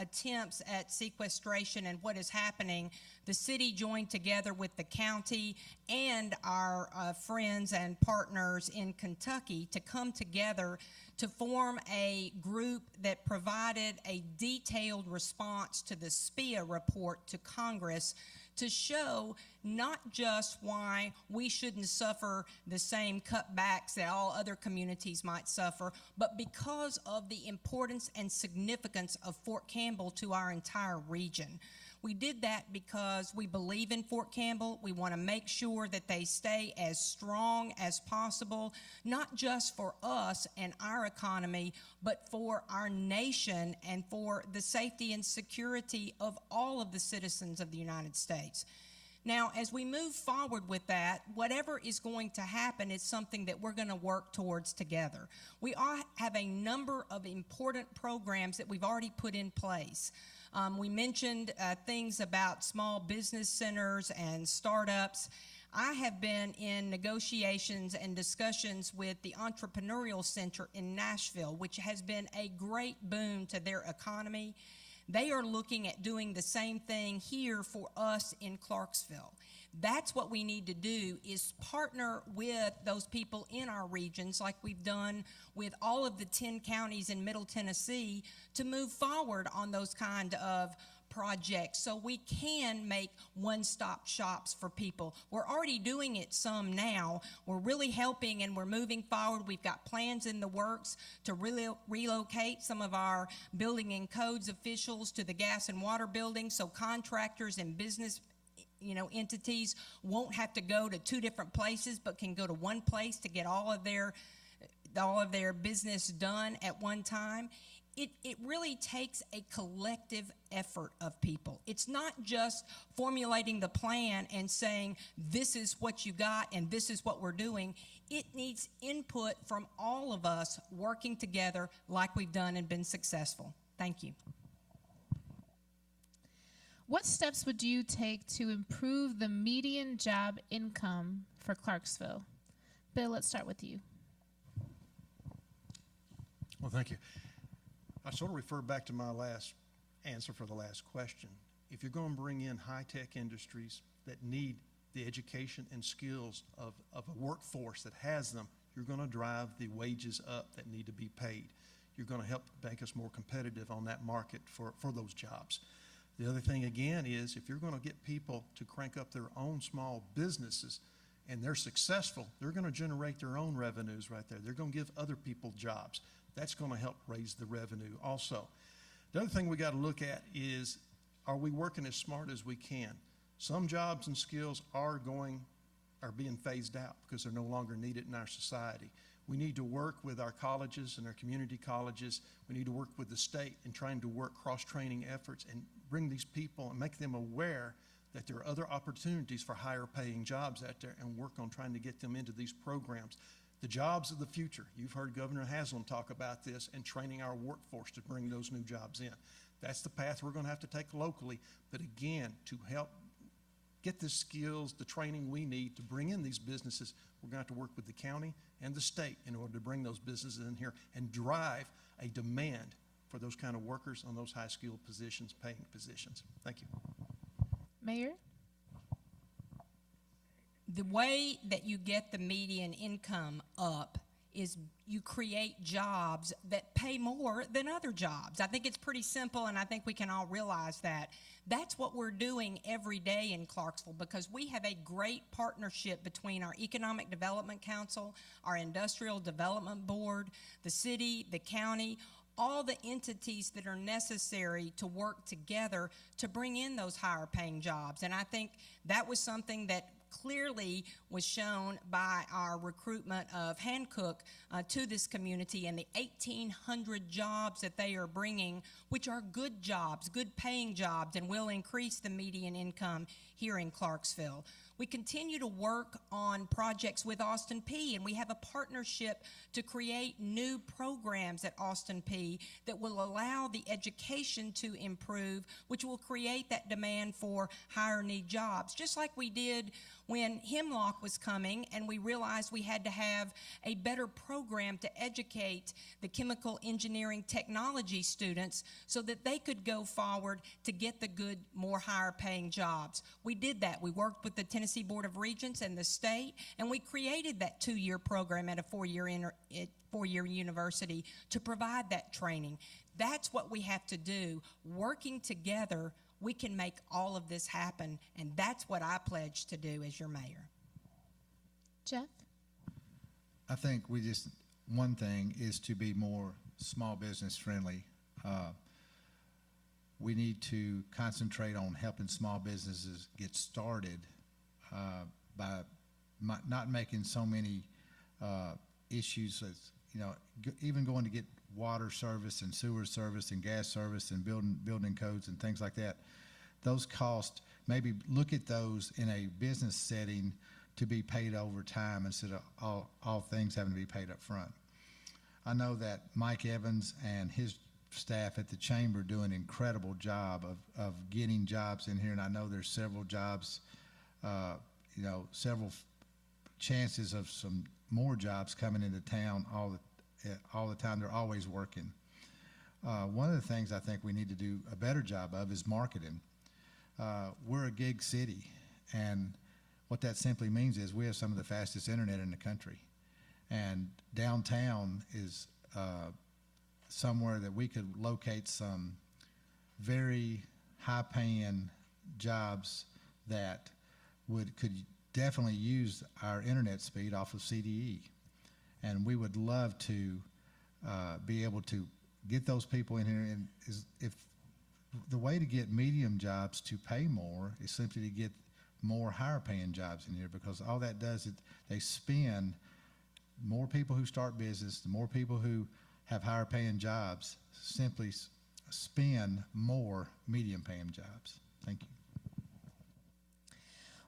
attempts at sequestration and what is happening, the city joined together with the county and our friends and partners in Kentucky to come together to form a group that provided a detailed response to the SPIA report to Congress to show not just why we shouldn't suffer the same cutbacks that all other communities might suffer, but because of the importance and significance of Fort Campbell to our entire region. We did that because we believe in Fort Campbell. We want to make sure that they stay as strong as possible, not just for us and our economy, but for our nation and for the safety and security of all of the citizens of the United States. Now, as we move forward with that, whatever is going to happen is something that we're going to work towards together. We all have a number of important programs that we've already put in place. We mentioned things about small business centers and startups. I have been in negotiations and discussions with the Entrepreneurial Center in Nashville, which has been a great boon to their economy. They are looking at doing the same thing here for us in Clarksville. That's what we need to do, is partner with those people in our regions like we've done with all of the 10 counties in Middle Tennessee to move forward on those kind of projects so we can make one-stop shops for people. We're already doing it some now. We're really helping and we're moving forward. We've got plans in the works to really relocate some of our building and codes officials to the gas and water building so contractors and business entities won't have to go to 2 different places but can go to one place to get all of their business done at one time. It really takes a collective effort of people. It's not just formulating the plan and saying, this is what you got and this is what we're doing. It needs input from all of us working together like we've done and been successful. Thank you. What steps would you take to improve the median job income for Clarksville? Bill, let's start with you. Well, thank you. I sort of refer back to my last answer for the last question. If you're going to bring in high-tech industries that need the education and skills of a workforce that has them, you're going to drive the wages up that need to be paid. You're going to help make us more competitive on that market for those jobs. The other thing, again, is if you're going to get people to crank up their own small businesses and they're successful, they're going to generate their own revenues right there. They're going to give other people jobs. That's going to help raise the revenue also. The other thing we got to look at is, are we working as smart as we can? Some jobs and skills are being phased out because they're no longer needed in our society. We need to work with our colleges and our community colleges. We need to work with the state in trying to work cross-training efforts and bring these people and make them aware that there are other opportunities for higher paying jobs out there and work on trying to get them into these programs. The jobs of the future. You've heard Governor Haslam talk about this and training our workforce to bring those new jobs in. That's the path we're going to have to take locally. But again, to help get the skills, the training we need to bring in these businesses, we're going to have to work with the county and the state in order to bring those businesses in here and drive a demand for those kind of workers on those high-skilled positions, paying positions. Thank you. Mayor? The way that you get the median income up is you create jobs that pay more than other jobs. I think it's pretty simple, and I think we can all realize that. That's what we're doing every day in Clarksville because we have a great partnership between our Economic Development Council, our Industrial Development Board, the city, the county, all the entities that are necessary to work together to bring in those higher paying jobs. And I think that was something that clearly was shown by our recruitment of Hancock to this community and the 1,800 jobs that they are bringing, which are good jobs, good paying jobs, and will increase the median income here in Clarksville. We continue to work on projects with Austin Peay, and we have a partnership to create new programs at Austin Peay that will allow the education to improve, which will create that demand for higher need jobs, just like we did when Hemlock was coming and we realized we had to have a better program to educate the chemical engineering technology students so that they could go forward to get the good, more higher paying jobs. We did that. We worked with the Tennessee Board of Regents and the state, and we created that 2-year program at a 4-year university to provide that training. That's what we have to do. Working together, we can make all of this happen, and that's what I pledge to do as your mayor. Jeff? I think one thing is to be more small business friendly. We need to concentrate on helping small businesses get started by not making so many issues as, even going to get water service and sewer service and gas service and building codes and things like that. Those costs, maybe look at those in a business setting to be paid over time instead of all things having to be paid up front. I know that Mike Evans and his staff at the chamber do an incredible job of getting jobs in here, and I know there's several jobs several chances of some more jobs coming into town all the time. They're always working. One of the things I think we need to do a better job of is marketing. We're a gig city, and what that simply means is we have some of the fastest internet in the country. And downtown is somewhere that we could locate some very high-paying jobs that could definitely use our internet speed off of CDE. And we would love to be able to get those people in here. And if the way to get medium jobs to pay more is simply to get more higher paying jobs in here, because all that does is they spend more people who start business, the more people who have higher paying jobs simply spend more medium paying jobs. Thank you.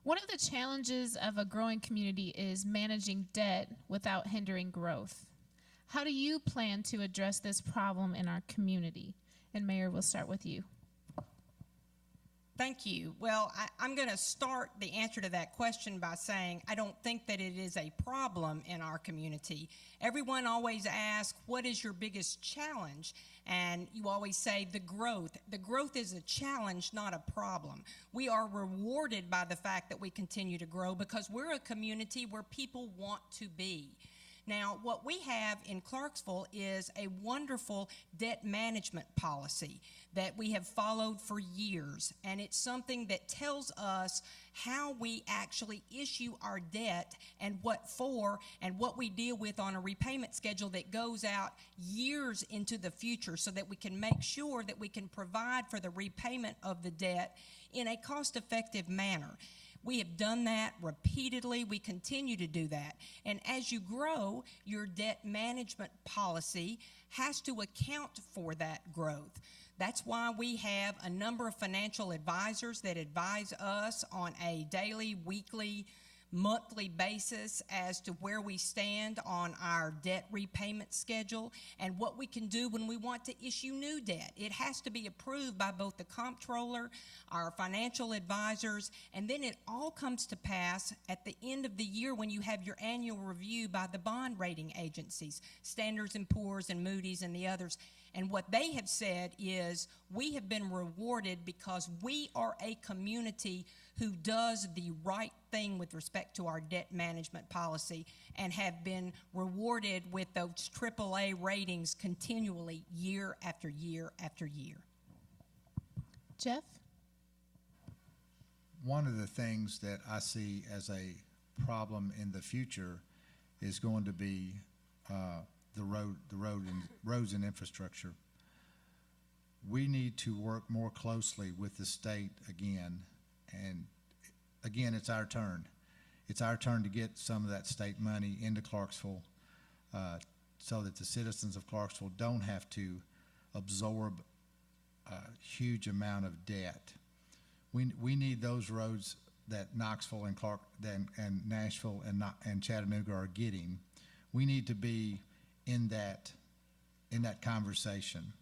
One of the challenges of a growing community is managing debt without hindering growth. How do you plan to address this problem in our community? And Mayor, we'll start with you. Thank you. Well, I'm going to start the answer to that question by saying I don't think that it is a problem in our community. Everyone always asks, what is your biggest challenge? And you always say the growth. The growth is a challenge, not a problem. We are rewarded by the fact that we continue to grow because we're a community where people want to be. Now, what we have in Clarksville is a wonderful debt management policy that we have followed for years, and it's something that tells us how we actually issue our debt and what for and what we deal with on a repayment schedule that goes out years into the future so that we can make sure that we can provide for the repayment of the debt in a cost-effective manner. We have done that repeatedly. We continue to do that. And as you grow, your debt management policy has to account for that growth. That's why we have a number of financial advisors that advise us on a daily, weekly, monthly basis as to where we stand on our debt repayment schedule and what we can do when we want to issue new debt. It has to be approved by both the comptroller, our financial advisors, and then it all comes to pass at the end of the year when you have your annual review by the bond rating agencies, Standard & Poor's and Moody's and the others. And what they have said is we have been rewarded because we are a community who does the right thing with respect to our debt management policy and have been rewarded with those AAA ratings continually year after year after year. Jeff? One of the things that I see as a problem in the future is going to be roads and infrastructure. We need to work more closely with the state again, and again, it's our turn. It's our turn to get some of that state money into Clarksville so that the citizens of Clarksville don't have to absorb a huge amount of debt. We need those roads that Knoxville and Nashville and Chattanooga are getting. We need to be in that conversation.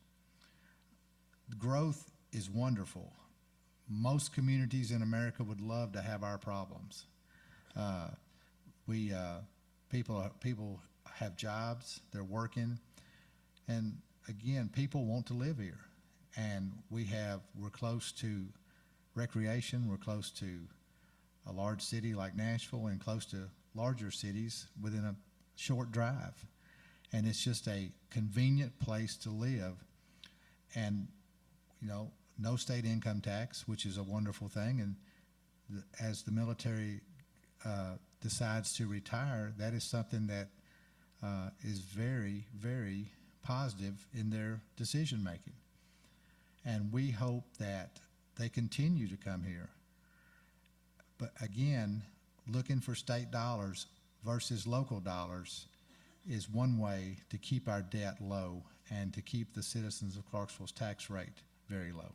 Growth is wonderful. Most communities in America would love to have our problems. People have jobs, they're working, and again, people want to live here. And we're close to recreation, we're close to a large city like Nashville and close to larger cities within a short drive. And it's just a convenient place to live. And, no state income tax, which is a wonderful thing. And as the military decides to retire, that is something that is very, very positive in their decision making. And we hope that they continue to come here. But again, looking for state dollars versus local dollars is one way to keep our debt low and to keep the citizens of Clarksville's tax rate very low.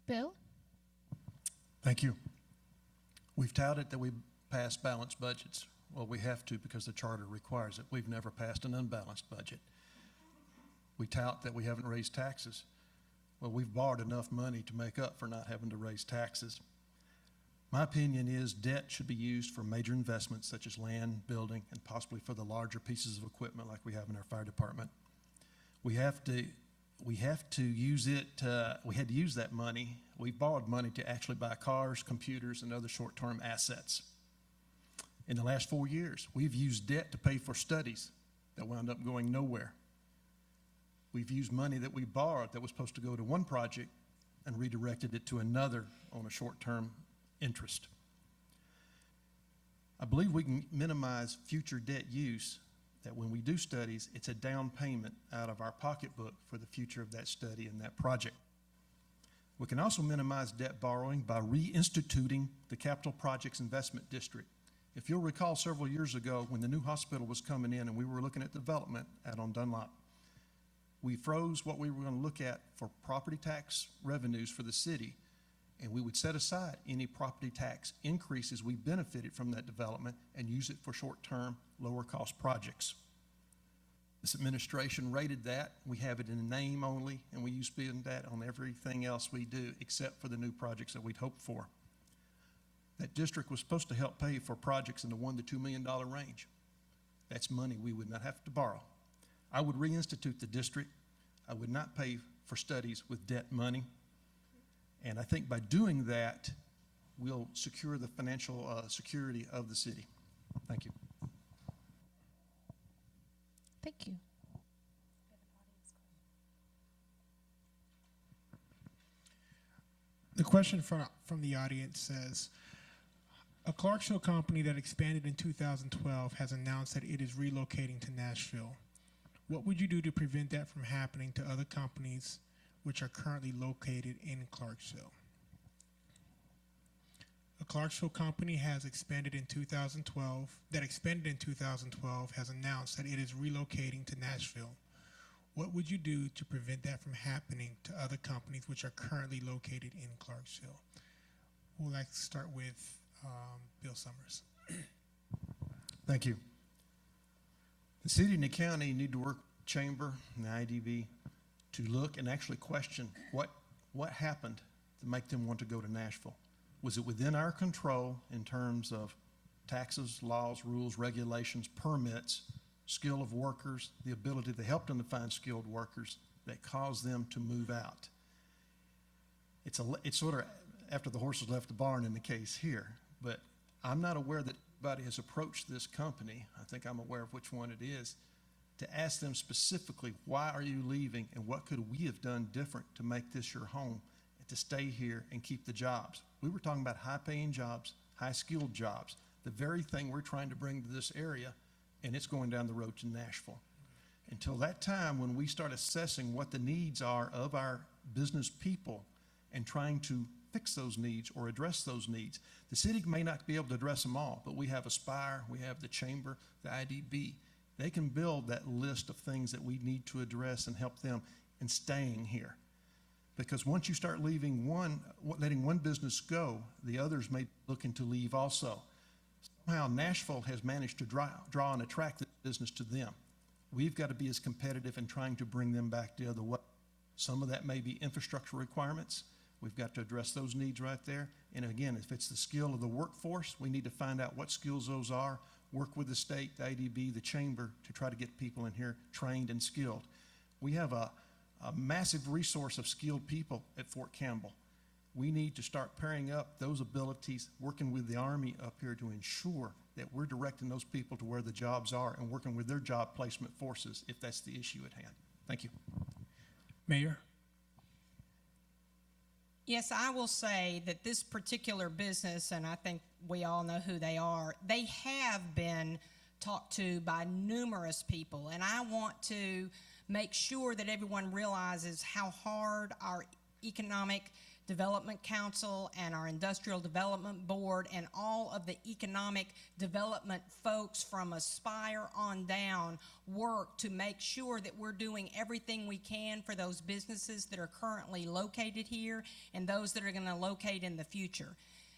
Bill? Thank you. We've touted that we pass balanced budgets. Well, we have to because the charter requires it. We've never passed an unbalanced budget. We tout that we haven't raised taxes. Well, we've borrowed enough money to make up for not having to raise taxes. My opinion is debt should be used for major investments such as land, building, and possibly for the larger pieces of equipment like we have in our fire department. We had to use that money. We borrowed money to actually buy cars, computers, and other short-term assets. In the last 4 years, we've used debt to pay for studies that wound up going nowhere. We've used money that we borrowed that was supposed to go to one project and redirected it to another on a short-term interest. I believe we can minimize future debt use, that when we do studies, it's a down payment out of our pocketbook for the future of that study and that project. We can also minimize debt borrowing by reinstituting the Capital Projects Investment District. If you'll recall, several years ago when the new hospital was coming in and we were looking at development out on Dunlop, we froze what we were going to look at for property tax revenues for the city, and we would set aside any property tax increases we benefited from that development and use it for short-term, lower-cost projects. This administration rated that. We have it in name only, and we spend that on everything else we do except for the new projects that we'd hoped for. That district was supposed to help pay for projects in the $1 to $2 million range. That's money we would not have to borrow. I would reinstitute the district. I would not pay for studies with debt money. And I think by doing that, we'll secure the financial security of the city. Thank you. Thank you. The question from the audience says, a Clarksville company that expanded in 2012 has announced that it is relocating to Nashville. What would you do to prevent that from happening to other companies which are currently located in Clarksville? A Clarksville company has expanded in 2012, has announced that it is relocating to Nashville. What would you do to prevent that from happening to other companies which are currently located in Clarksville? We'd like to start with Bill Summers. Thank you. The city and the county need to work with the chamber and the IDB to look and actually question what happened to make them want to go to Nashville. Was it within our control in terms of taxes, laws, rules, regulations, permits, skill of workers, the ability to help them to find skilled workers that caused them to move out? It's sort of after the horses left the barn in the case here, but I'm not aware that anybody has approached this company. I think I'm aware of which one it is, to ask them specifically, why are you leaving and what could we have done different to make this your home and to stay here and keep the jobs? We were talking about high-paying jobs, high-skilled jobs, the very thing we're trying to bring to this area, and it's going down the road to Nashville. Until that time, when we start assessing what the needs are of our business people and trying to fix those needs or address those needs, the city may not be able to address them all, but we have Aspire, we have the chamber, the IDB. They can build that list of things that we need to address and help them in staying here. Because once you start letting one business go, the others may be looking to leave also. Somehow Nashville has managed to draw and attract the business to them. We've got to be as competitive in trying to bring them back the other way. Some of that may be infrastructure requirements. We've got to address those needs right there. And again, if it's the skill of the workforce, we need to find out what skills those are, work with the state, the IDB, the chamber to try to get people in here trained and skilled. We have a massive resource of skilled people at Fort Campbell. We need to start pairing up those abilities, working with the Army up here to ensure that we're directing those people to where the jobs are and working with their job placement forces if that's the issue at hand. Thank you. Mayor? Yes, I will say that this particular business, and I think we all know who they are, they have been talked to by numerous people, and I want to make sure that everyone realizes how hard our Economic Development Council and our Industrial Development Board and all of the economic development folks from Aspire on down work to make sure that we're doing everything we can for those businesses that are currently located here and those that are going to locate in the future.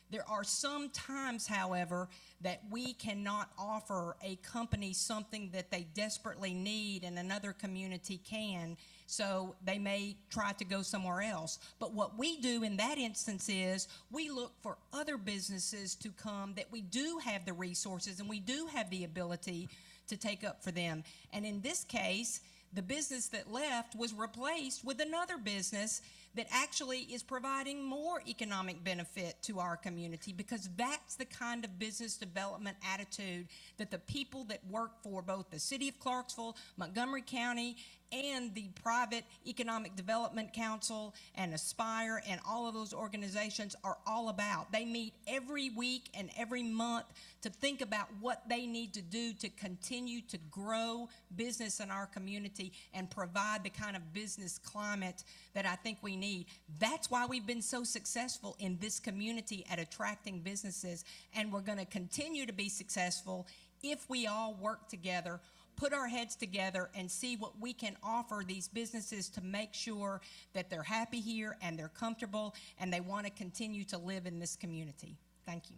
There are some times, however, that we cannot offer a company something that they desperately need and another community can, so they may try to go somewhere else. But what we do in that instance is we look for other businesses to come that we do have the resources and we do have the ability to take up for them. And in this case, the business that left was replaced with another business that actually is providing more economic benefit to our community, because that's the kind of business development attitude that the people that work for both the City of Clarksville, Montgomery County, and the private Economic Development Council and Aspire and all of those organizations are all about. They meet every week and every month to think about what they need to do to continue to grow business in our community and provide the kind of business climate that I think we need. That's why we've been so successful in this community at attracting businesses, and we're going to continue to be successful if we all work together, put our heads together, and see what we can offer these businesses to make sure that they're happy here and they're comfortable and they want to continue to live in this community. Thank you.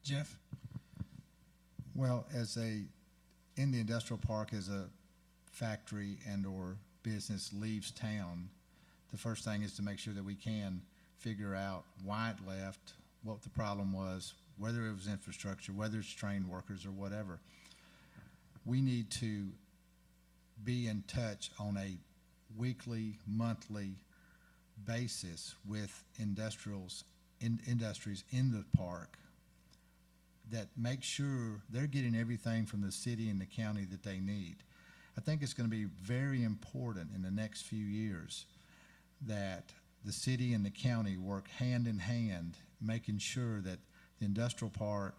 Jeff? Well, in the industrial park, as a factory and or business leaves town, the first thing is to make sure that we can figure out why it left, what the problem was, whether it was infrastructure, whether it's trained workers or whatever. We need to be in touch on a weekly, monthly basis with industries in the park that make sure they're getting everything from the city and the county that they need. I think it's going to be very important in the next few years that the city and the county work hand in hand, making sure that the industrial park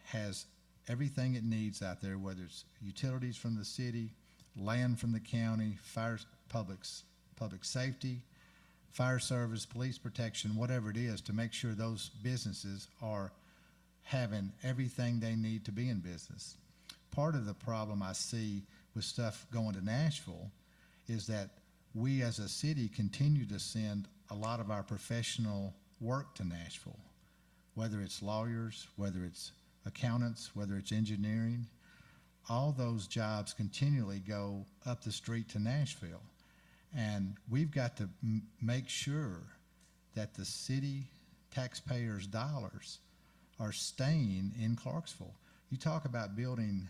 has everything it needs out there, whether it's utilities from the city, land from the county, public safety, fire service, police protection, whatever it is, to make sure those businesses are having everything they need to be in business. Part of the problem I see with stuff going to Nashville is that we as a city continue to send a lot of our professional work to Nashville, whether it's lawyers, whether it's accountants, whether it's engineering. All those jobs continually go up the street to Nashville. And we've got to make sure that the city taxpayers' dollars are staying in Clarksville. You talk about building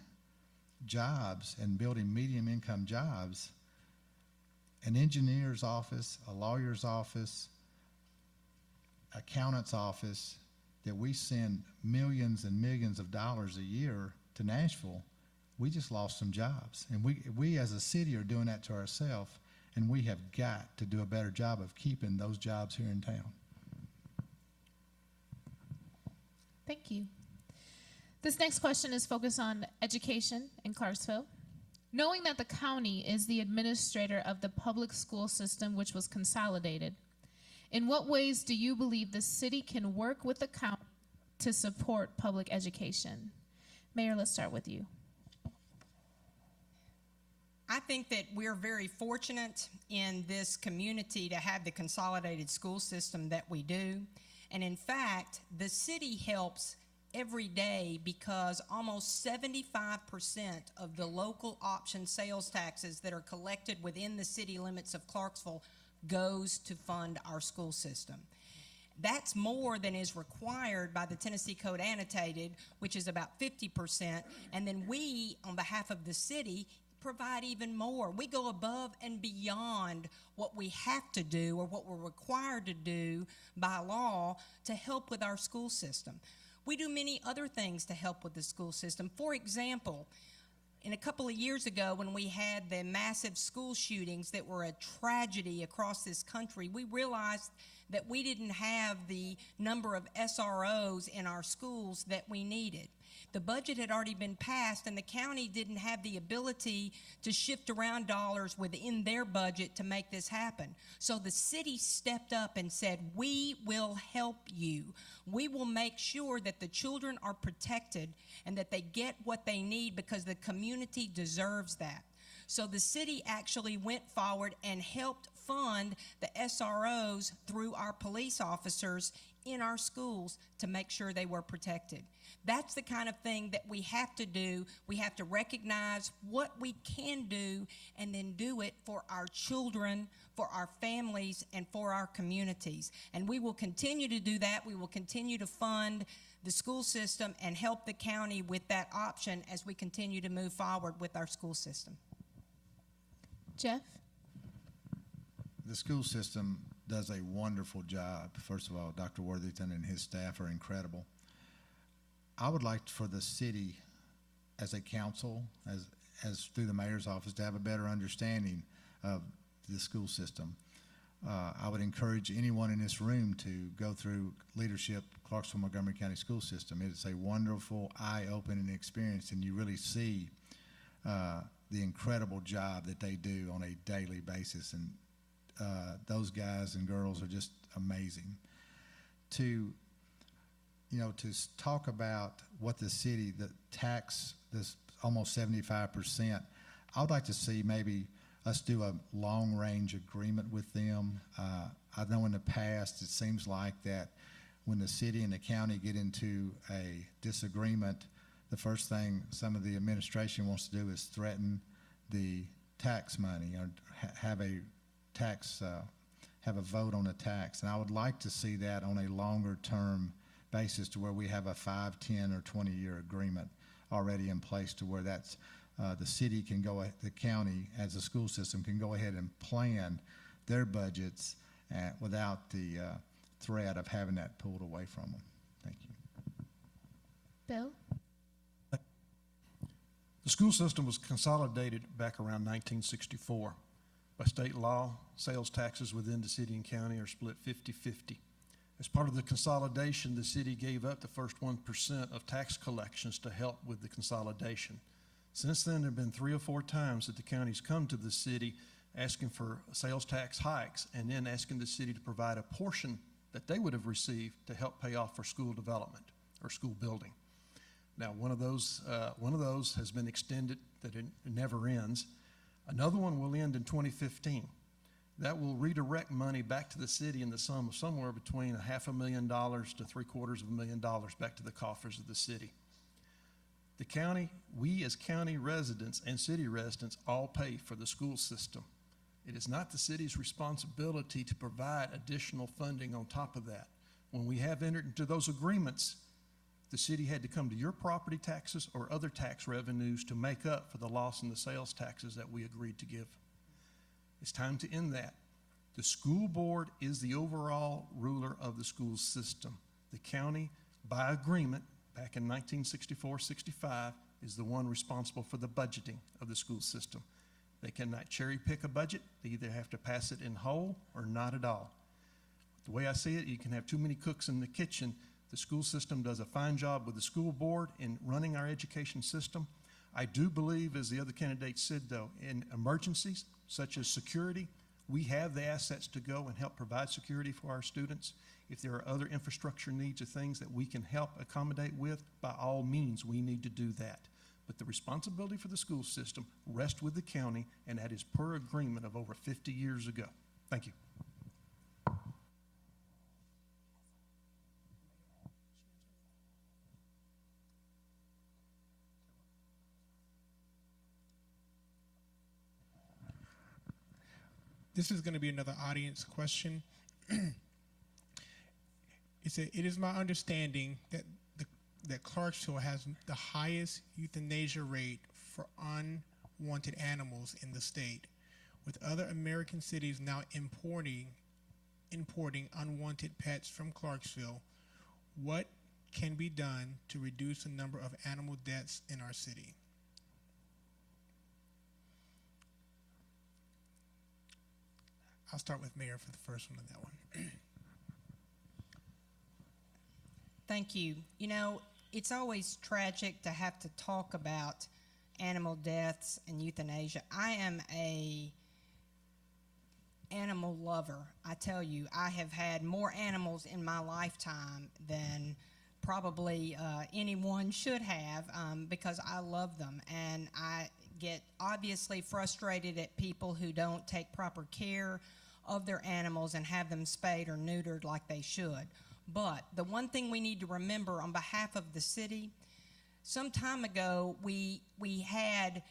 jobs and building medium income jobs. An engineer's office, a lawyer's office, accountant's office, that we send millions and millions of dollars a year to Nashville, we just lost some jobs. And we as a city are doing that to ourselves, and we have got to do a better job of keeping those jobs here in town. Thank you. This next question is focused on education in Clarksville. Knowing that the county is the administrator of the public school system, which was consolidated, in what ways do you believe the city can work with the county to support public education? Mayor, let's start with you. I think that we're very fortunate in this community to have the consolidated school system that we do. And in fact, the city helps every day because almost 75% of the local option sales taxes that are collected within the city limits of Clarksville goes to fund our school system. That's more than is required by the Tennessee Code Annotated, which is about 50%. And then we, on behalf of the city, provide even more. We go above and beyond what we have to do or what we're required to do by law to help with our school system. We do many other things to help with the school system. For example, in a couple of years ago when we had the massive school shootings that were a tragedy across this country, we realized that we didn't have the number of SROs in our schools that we needed. The budget had already been passed, and the county didn't have the ability to shift around dollars within their budget to make this happen. So the city stepped up and said, we will help you. We will make sure that the children are protected and that they get what they need because the community deserves that. So the city actually went forward and helped fund the SROs through our police officers in our schools to make sure they were protected. That's the kind of thing that we have to do. We have to recognize what we can do and then do it for our children, for our families, and for our communities. And we will continue to do that. We will continue to fund the school system and help the county with that option as we continue to move forward with our school system. Jeff? The school system does a wonderful job. First of all, Dr. Worthington and his staff are incredible. I would like for the city as a council, as through the mayor's office, to have a better understanding of the school system. I would encourage anyone in this room to go through Leadership Clarksville Montgomery County School System. It is a wonderful, eye-opening experience, and you really see the incredible job that they do on a daily basis. And those guys and girls are just amazing. To talk about what the city, the tax, this almost 75%, I would like to see maybe us do a long-range agreement with them. I know in the past it seems like that when the city and the county get into a disagreement, the first thing some of the administration wants to do is threaten the tax money or have a tax, have a vote on a tax. And I would like to see that on a longer-term basis to where we have a 5, 10, or 20-year agreement already in place to where that's the city can go, the county as a school system can go ahead and plan their budgets without the threat of having that pulled away from them. Thank you. Bill? The school system was consolidated back around 1964. By state law, sales taxes within the city and county are split 50-50. As part of the consolidation, the city gave up the first 1% of tax collections to help with the consolidation. Since then, there have been 3 or 4 times that the county's come to the city asking for sales tax hikes and then asking the city to provide a portion that they would have received to help pay off for school development or school building. Now, one of those has been extended that it never ends. Another one will end in 2015. That will redirect money back to the city in the sum of somewhere between $500,000 to $750,000 back to the coffers of the city. The county, we as county residents and city residents all pay for the school system. It is not the city's responsibility to provide additional funding on top of that. When we have entered into those agreements, the city had to come to your property taxes or other tax revenues to make up for the loss in the sales taxes that we agreed to give. It's time to end that. The school board is the overall ruler of the school system. The county, by agreement, back in 1964-65, is the one responsible for the budgeting of the school system. They cannot cherry pick a budget. They either have to pass it in whole or not at all. The way I see it, you can have too many cooks in the kitchen. The school system does a fine job with the school board in running our education system. I do believe, as the other candidates said, though, in emergencies such as security, we have the assets to go and help provide security for our students. If there are other infrastructure needs or things that we can help accommodate with, by all means, we need to do that. But the responsibility for the school system rests with the county, and that is per agreement of over 50 years ago. Thank you. This is going to be another audience question. It is my understanding that Clarksville has the highest euthanasia rate for unwanted animals in the state, with other American cities now importing unwanted pets from Clarksville. What can be done to reduce the number of animal deaths in our city? I'll start with Mayor for the first one on that one. Thank you. You know, it's always tragic to have to talk about animal deaths and euthanasia. I am a animal lover. I tell you, I have had more animals in my lifetime than probably anyone should have because I love them. And I get obviously frustrated at people who don't take proper care of their animals and have them spayed or neutered like they should. But the one thing we need to remember on behalf of the city, some time ago we had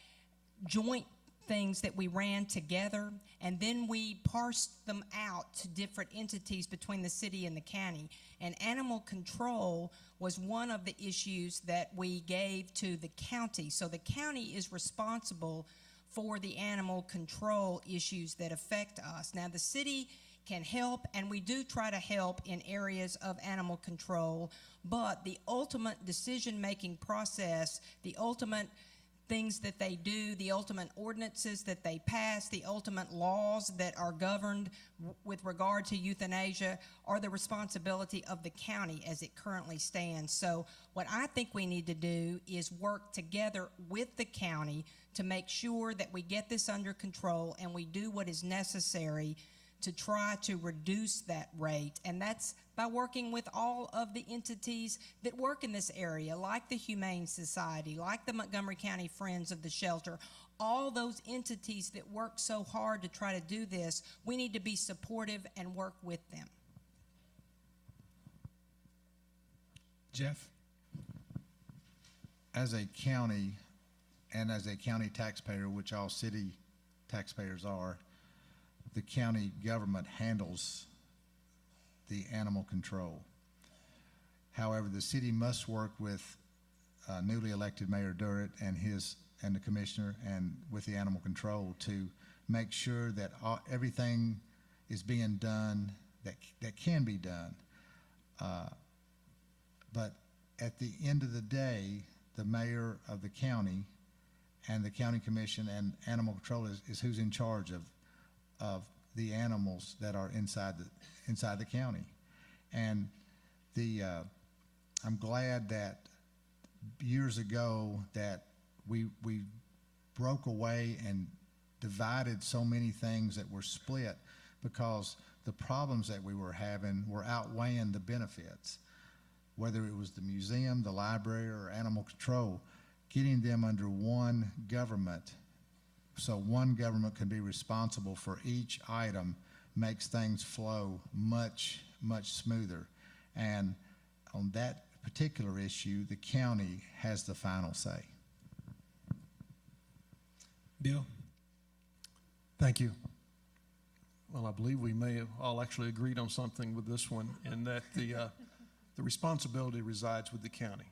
joint things that we ran together, and then we parsed them out to different entities between the city and the county. And animal control was one of the issues that we gave to the county. So the county is responsible for the animal control issues that affect us. Now, the city can help, and we do try to help in areas of animal control, but the ultimate decision-making process, the ultimate things that they do, the ultimate ordinances that they pass, the ultimate laws that are governed with regard to euthanasia are the responsibility of the county as it currently stands. So what I think we need to do is work together with the county to make sure that we get this under control and we do what is necessary to try to reduce that rate. And that's by working with all of the entities that work in this area, like the Humane Society, like the Montgomery County Friends of the Shelter, all those entities that work so hard to try to do this. We need to be supportive and work with them. Jeff? As a county and as a county taxpayer, which all city taxpayers are, the county government handles the animal control. However, the city must work with newly elected Mayor Durrett and the commissioner and with the animal control to make sure that everything is being done that can be done. But at the end of the day, the mayor of the county and the county commission and animal control is who's in charge of the animals that are inside the county. And I'm glad that years ago that we broke away and divided so many things that were split, because the problems that we were having were outweighing the benefits. Whether it was the museum, the library, or animal control, getting them under one government so one government can be responsible for each item makes things flow much, much smoother. And on that particular issue, the county has the final say. Bill? Thank you. Well, I believe we may have all actually agreed on something with this one, in that the responsibility resides with the county.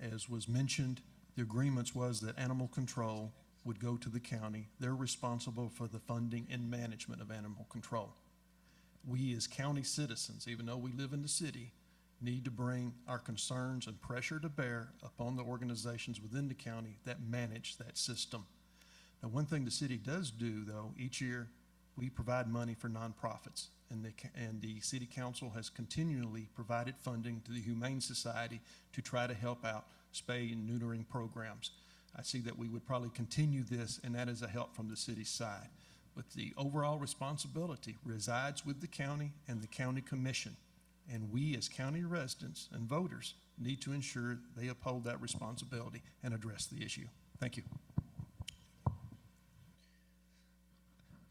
As was mentioned, the agreements was that animal control would go to the county. They're responsible for the funding and management of animal control. We as county citizens, even though we live in the city, need to bring our concerns and pressure to bear upon the organizations within the county that manage that system. Now, one thing the city does do, though, each year we provide money for nonprofits, and the city council has continually provided funding to the Humane Society to try to help out spay and neutering programs. I see that we would probably continue this, and that is a help from the city's side. But the overall responsibility resides with the county and the county commission, and we as county residents and voters need to ensure they uphold that responsibility and address the issue. Thank you.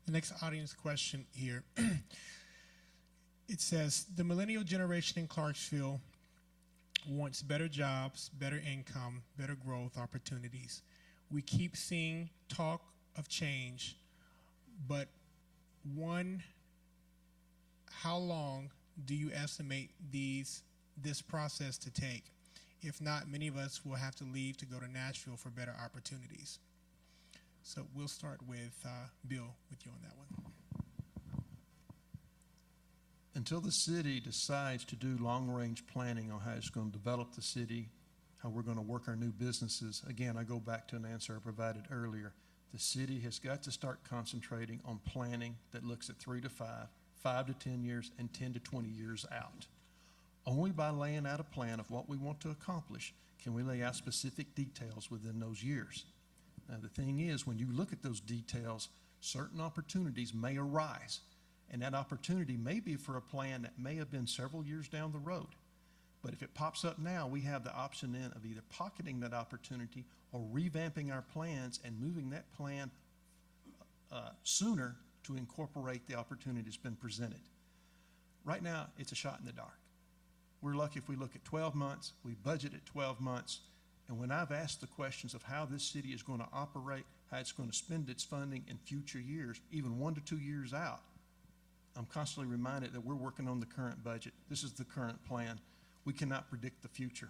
The next audience question here. It says, the millennial generation in Clarksville wants better jobs, better income, better growth opportunities. We keep seeing talk of change, but how long do you estimate this process to take? If not, many of us will have to leave to go to Nashville for better opportunities. So we'll start with Bill, with you on that one. Until the city decides to do long-range planning on how it's going to develop the city, how we're going to work our new businesses, again, I go back to an answer I provided earlier. The city has got to start concentrating on planning that looks at 3 to 5, 5 to 10 years, and 10 to 20 years out. Only by laying out a plan of what we want to accomplish can we lay out specific details within those years. Now, the thing is, when you look at those details, certain opportunities may arise. And that opportunity may be for a plan that may have been several years down the road. But if it pops up now, we have the option then of either pocketing that opportunity or revamping our plans and moving that plan sooner to incorporate the opportunity that's been presented. Right now, it's a shot in the dark. We're lucky if we look at 12 months, we budget at 12 months, and when I've asked the questions of how this city is going to operate, how it's going to spend its funding in future years, even 1 to 2 years out, I'm constantly reminded that we're working on the current budget. This is the current plan. We cannot predict the future.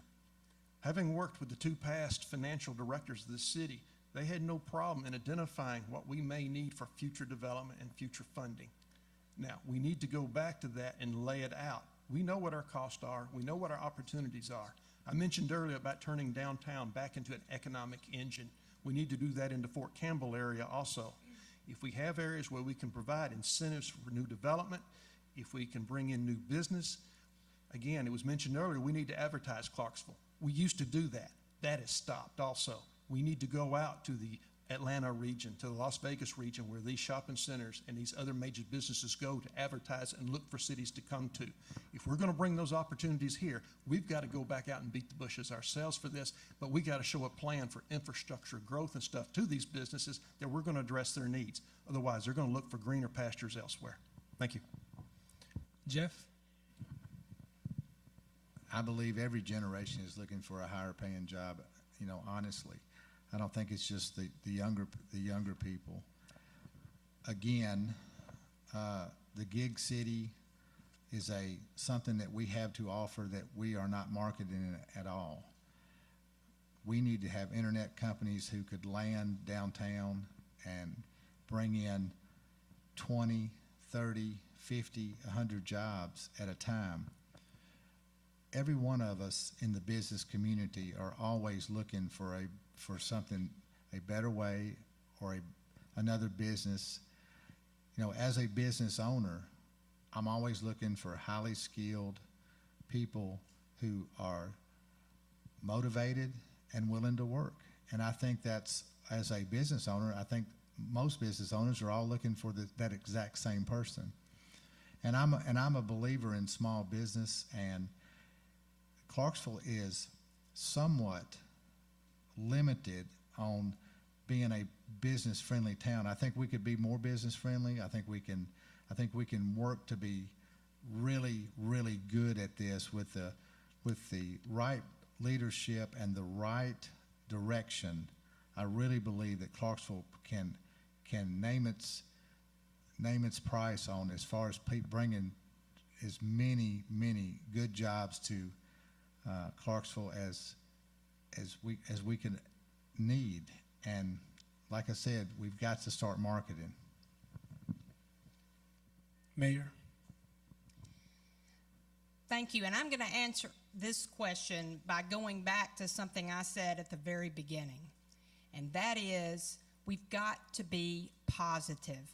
Having worked with the 2 past financial directors of the city, they had no problem in identifying what we may need for future development and future funding. Now, we need to go back to that and lay it out. We know what our costs are. We know what our opportunities are. I mentioned earlier about turning downtown back into an economic engine. We need to do that in the Fort Campbell area also. If we have areas where we can provide incentives for new development, if we can bring in new business, again, it was mentioned earlier, we need to advertise Clarksville. We used to do that. That has stopped also. We need to go out to the Atlanta region, to the Las Vegas region, where these shopping centers and these other major businesses go to advertise and look for cities to come to. If we're going to bring those opportunities here, we've got to go back out and beat the bushes ourselves for this, but we got to show a plan for infrastructure growth and stuff to these businesses that we're going to address their needs. Otherwise, they're going to look for greener pastures elsewhere. Thank you. Jeff? I believe every generation is looking for a higher paying job, honestly. I don't think it's just the younger people. Again, the gig city is something that we have to offer that we are not marketing at all. We need to have internet companies who could land downtown and bring in 20, 30, 50, 100 jobs at a time. Every one of us in the business community are always looking for something, a better way, or another business. As a business owner, I'm always looking for highly skilled people who are motivated and willing to work. And I think that's, as a business owner, I think most business owners are all looking for that exact same person. And I'm a believer in small business, and Clarksville is somewhat limited on being a business-friendly town. I think we could be more business-friendly. I think we can work to be really, really good at this with the right leadership and the right direction. I really believe that Clarksville can name its price on as far as bringing as many good jobs to Clarksville as we can need. And like I said, we've got to start marketing. Mayor? Thank you. And I'm going to answer this question by going back to something I said at the very beginning. And that is, we've got to be positive.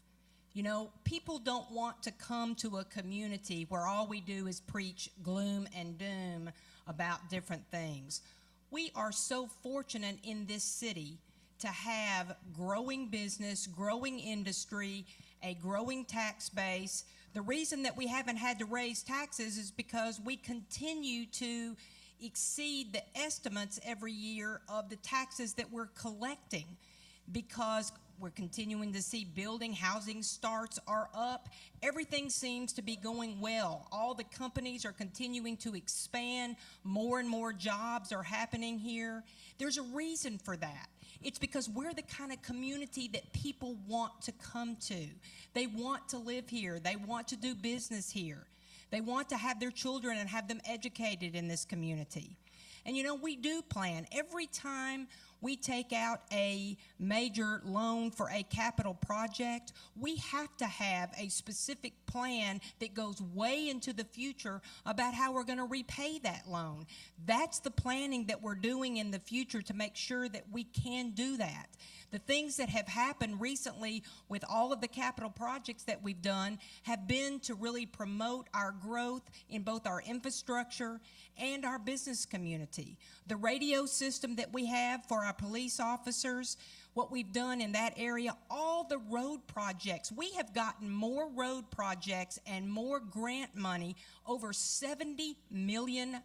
People don't want to come to a community where all we do is preach gloom and doom about different things. We are so fortunate in this city to have growing business, growing industry, a growing tax base. The reason that we haven't had to raise taxes is because we continue to exceed the estimates every year of the taxes that we're collecting, because we're continuing to see housing starts are up. Everything seems to be going well. All the companies are continuing to expand. More and more jobs are happening here. There's a reason for that. It's because we're the kind of community that people want to come to. They want to live here. They want to do business here. They want to have their children and have them educated in this community. And we do plan. Every time we take out a major loan for a capital project, we have to have a specific plan that goes way into the future about how we're going to repay that loan. That's the planning that we're doing in the future to make sure that we can do that. The things that have happened recently with all of the capital projects that we've done have been to really promote our growth in both our infrastructure and our business community. The radio system that we have for our police officers, what we've done in that area, all the road projects. We have gotten more road projects and more grant money, over $70 million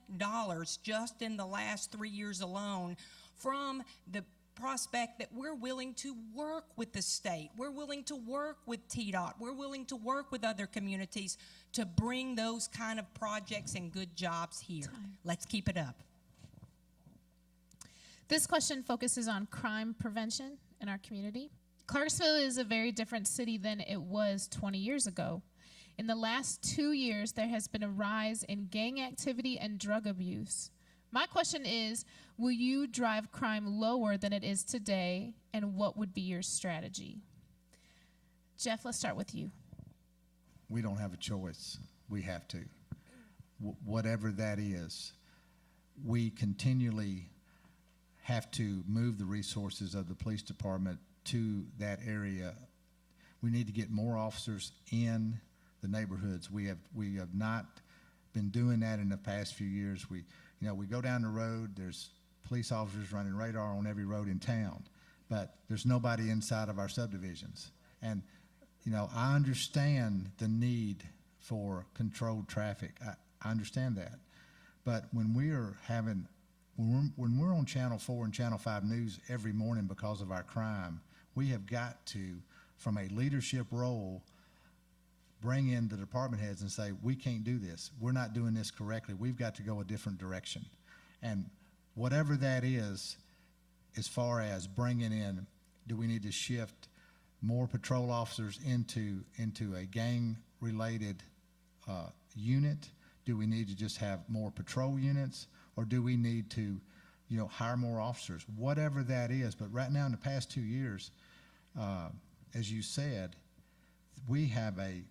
just in the last 3 years alone, from the prospect that we're willing to work with the state. We're willing to work with TDOT. We're willing to work with other communities to bring those kind of projects and good jobs here. Let's keep it up. This question focuses on crime prevention in our community. Clarksville is a very different city than it was 20 years ago. In the last 2 years, there has been a rise in gang activity and drug abuse. My question is, will you drive crime lower than it is today, and what would be your strategy? Jeff, let's start with you. We don't have a choice. We have to. Whatever that is, we continually have to move the resources of the police department to that area. We need to get more officers in the neighborhoods. We have not been doing that in the past few years. We go down the road, there's police officers running radar on every road in town, but there's nobody inside of our subdivisions. And, I understand the need for controlled traffic. I understand that. But when we're on Channel 4 and Channel 5 News every morning because of our crime, we have got to, from a leadership role, bring in the department heads and say, we can't do this. We're not doing this correctly. We've got to go a different direction. And whatever that is, as far as bringing in, do we need to shift more patrol officers into a gang-related unit? Do we need to just have more patrol units? Or do we need to, hire more officers? Whatever that is. But right now, in the past 2 years, as you said, we have a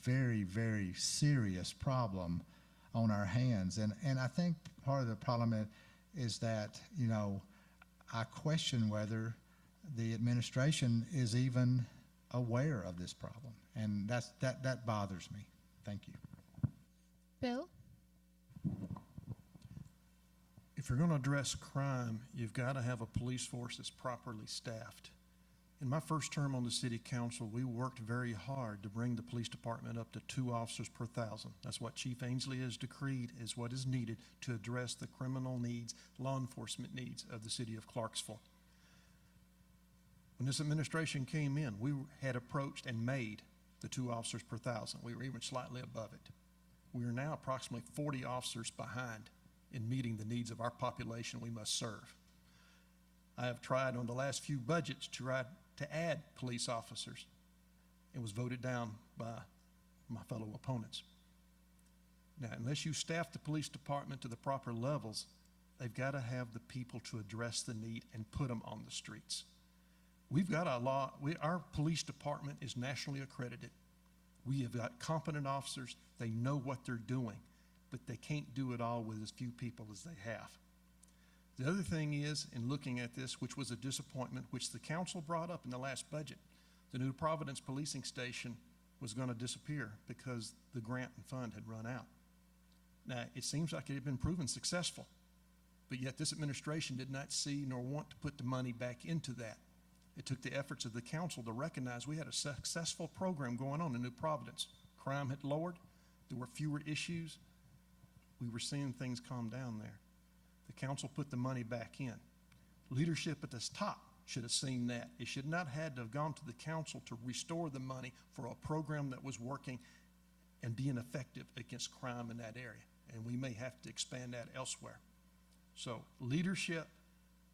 very, very serious problem on our hands. And I think part of the problem is that, I question whether the administration is even aware of this problem. And that bothers me. Thank you. Bill? If you're going to address crime, you've got to have a police force that's properly staffed. In my first term on the city council, we worked very hard to bring the police department up to 2 officers per 1,000. That's what Chief Ainsley has decreed is what is needed to address the criminal needs, law enforcement needs of the city of Clarksville. When this administration came in, we had approached and made the 2 officers per 1,000. We were even slightly above it. We are now approximately 40 officers behind in meeting the needs of our population we must serve. I have tried on the last few budgets to add police officers. It was voted down by my fellow opponents. Now, unless you staff the police department to the proper levels, they've got to have the people to address the need and put them on the streets. We've got a law. Our police department is nationally accredited. We have got competent officers. They know what they're doing, but they can't do it all with as few people as they have. The other thing is, in looking at this, which was a disappointment, which the council brought up in the last budget, the New Providence Policing Station was going to disappear because the grant and fund had run out. Now, it seems like it had been proven successful, but yet this administration did not see nor want to put the money back into that. It took the efforts of the council to recognize we had a successful program going on in New Providence. Crime had lowered. There were fewer issues. We were seeing things calm down there. The council put the money back in. Leadership at the top should have seen that. It should not have to have gone to the council to restore the money for a program that was working and being effective against crime in that area. And we may have to expand that elsewhere. So leadership,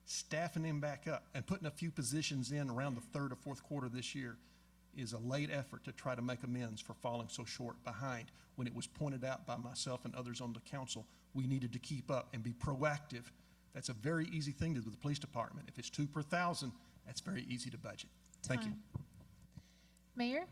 staffing them back up, and putting a few positions in around the 3rd or 4th quarter this year is a late effort to try to make amends for falling so short behind when it was pointed out by myself and others on the council we needed to keep up and be proactive. That's a very easy thing to do with the police department. If it's 2 per 1,000, that's very easy to budget. Thank you. Mayor?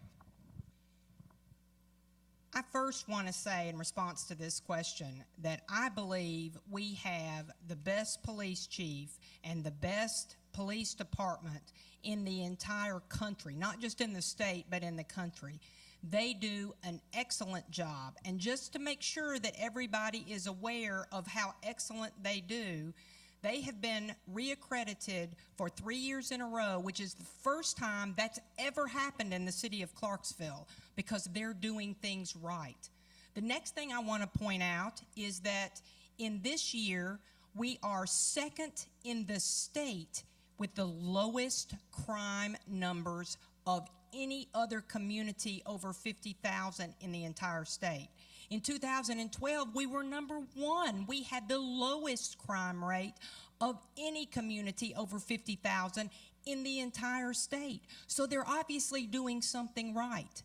I first want to say in response to this question that I believe we have the best police chief and the best police department in the entire country, not just in the state, but in the country. They do an excellent job. And just to make sure that everybody is aware of how excellent they do, they have been reaccredited for 3 years in a row, which is the first time that's ever happened in the city of Clarksville because they're doing things right. The next thing I want to point out is that in this year, We are second in the state with the lowest crime numbers of any other community over 50,000 in the entire state. In 2012, we were number one. We had the lowest crime rate of any community over 50,000 in the entire state. So they're obviously doing something right.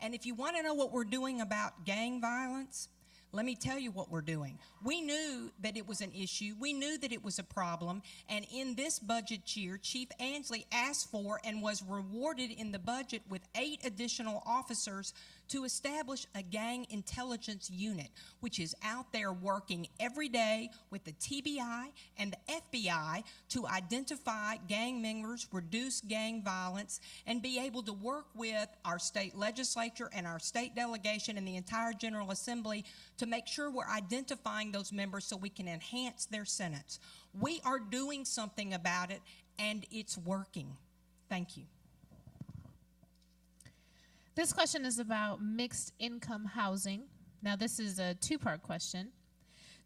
And if you want to know what we're doing about gang violence, let me tell you what we're doing. We knew that it was an issue. We knew that it was a problem. And in this budget year, Chief Ansley asked for and was rewarded in the budget with 8 additional officers to establish a gang intelligence unit, which is out there working every day with the TBI and the FBI to identify gang members, reduce gang violence, and be able to work with our state legislature and our state delegation and the entire General Assembly to make sure we're identifying those members so we can enhance their sentence. We are doing something about it, and it's working. Thank you. This question is about mixed income housing. Now, this is a 2-part question.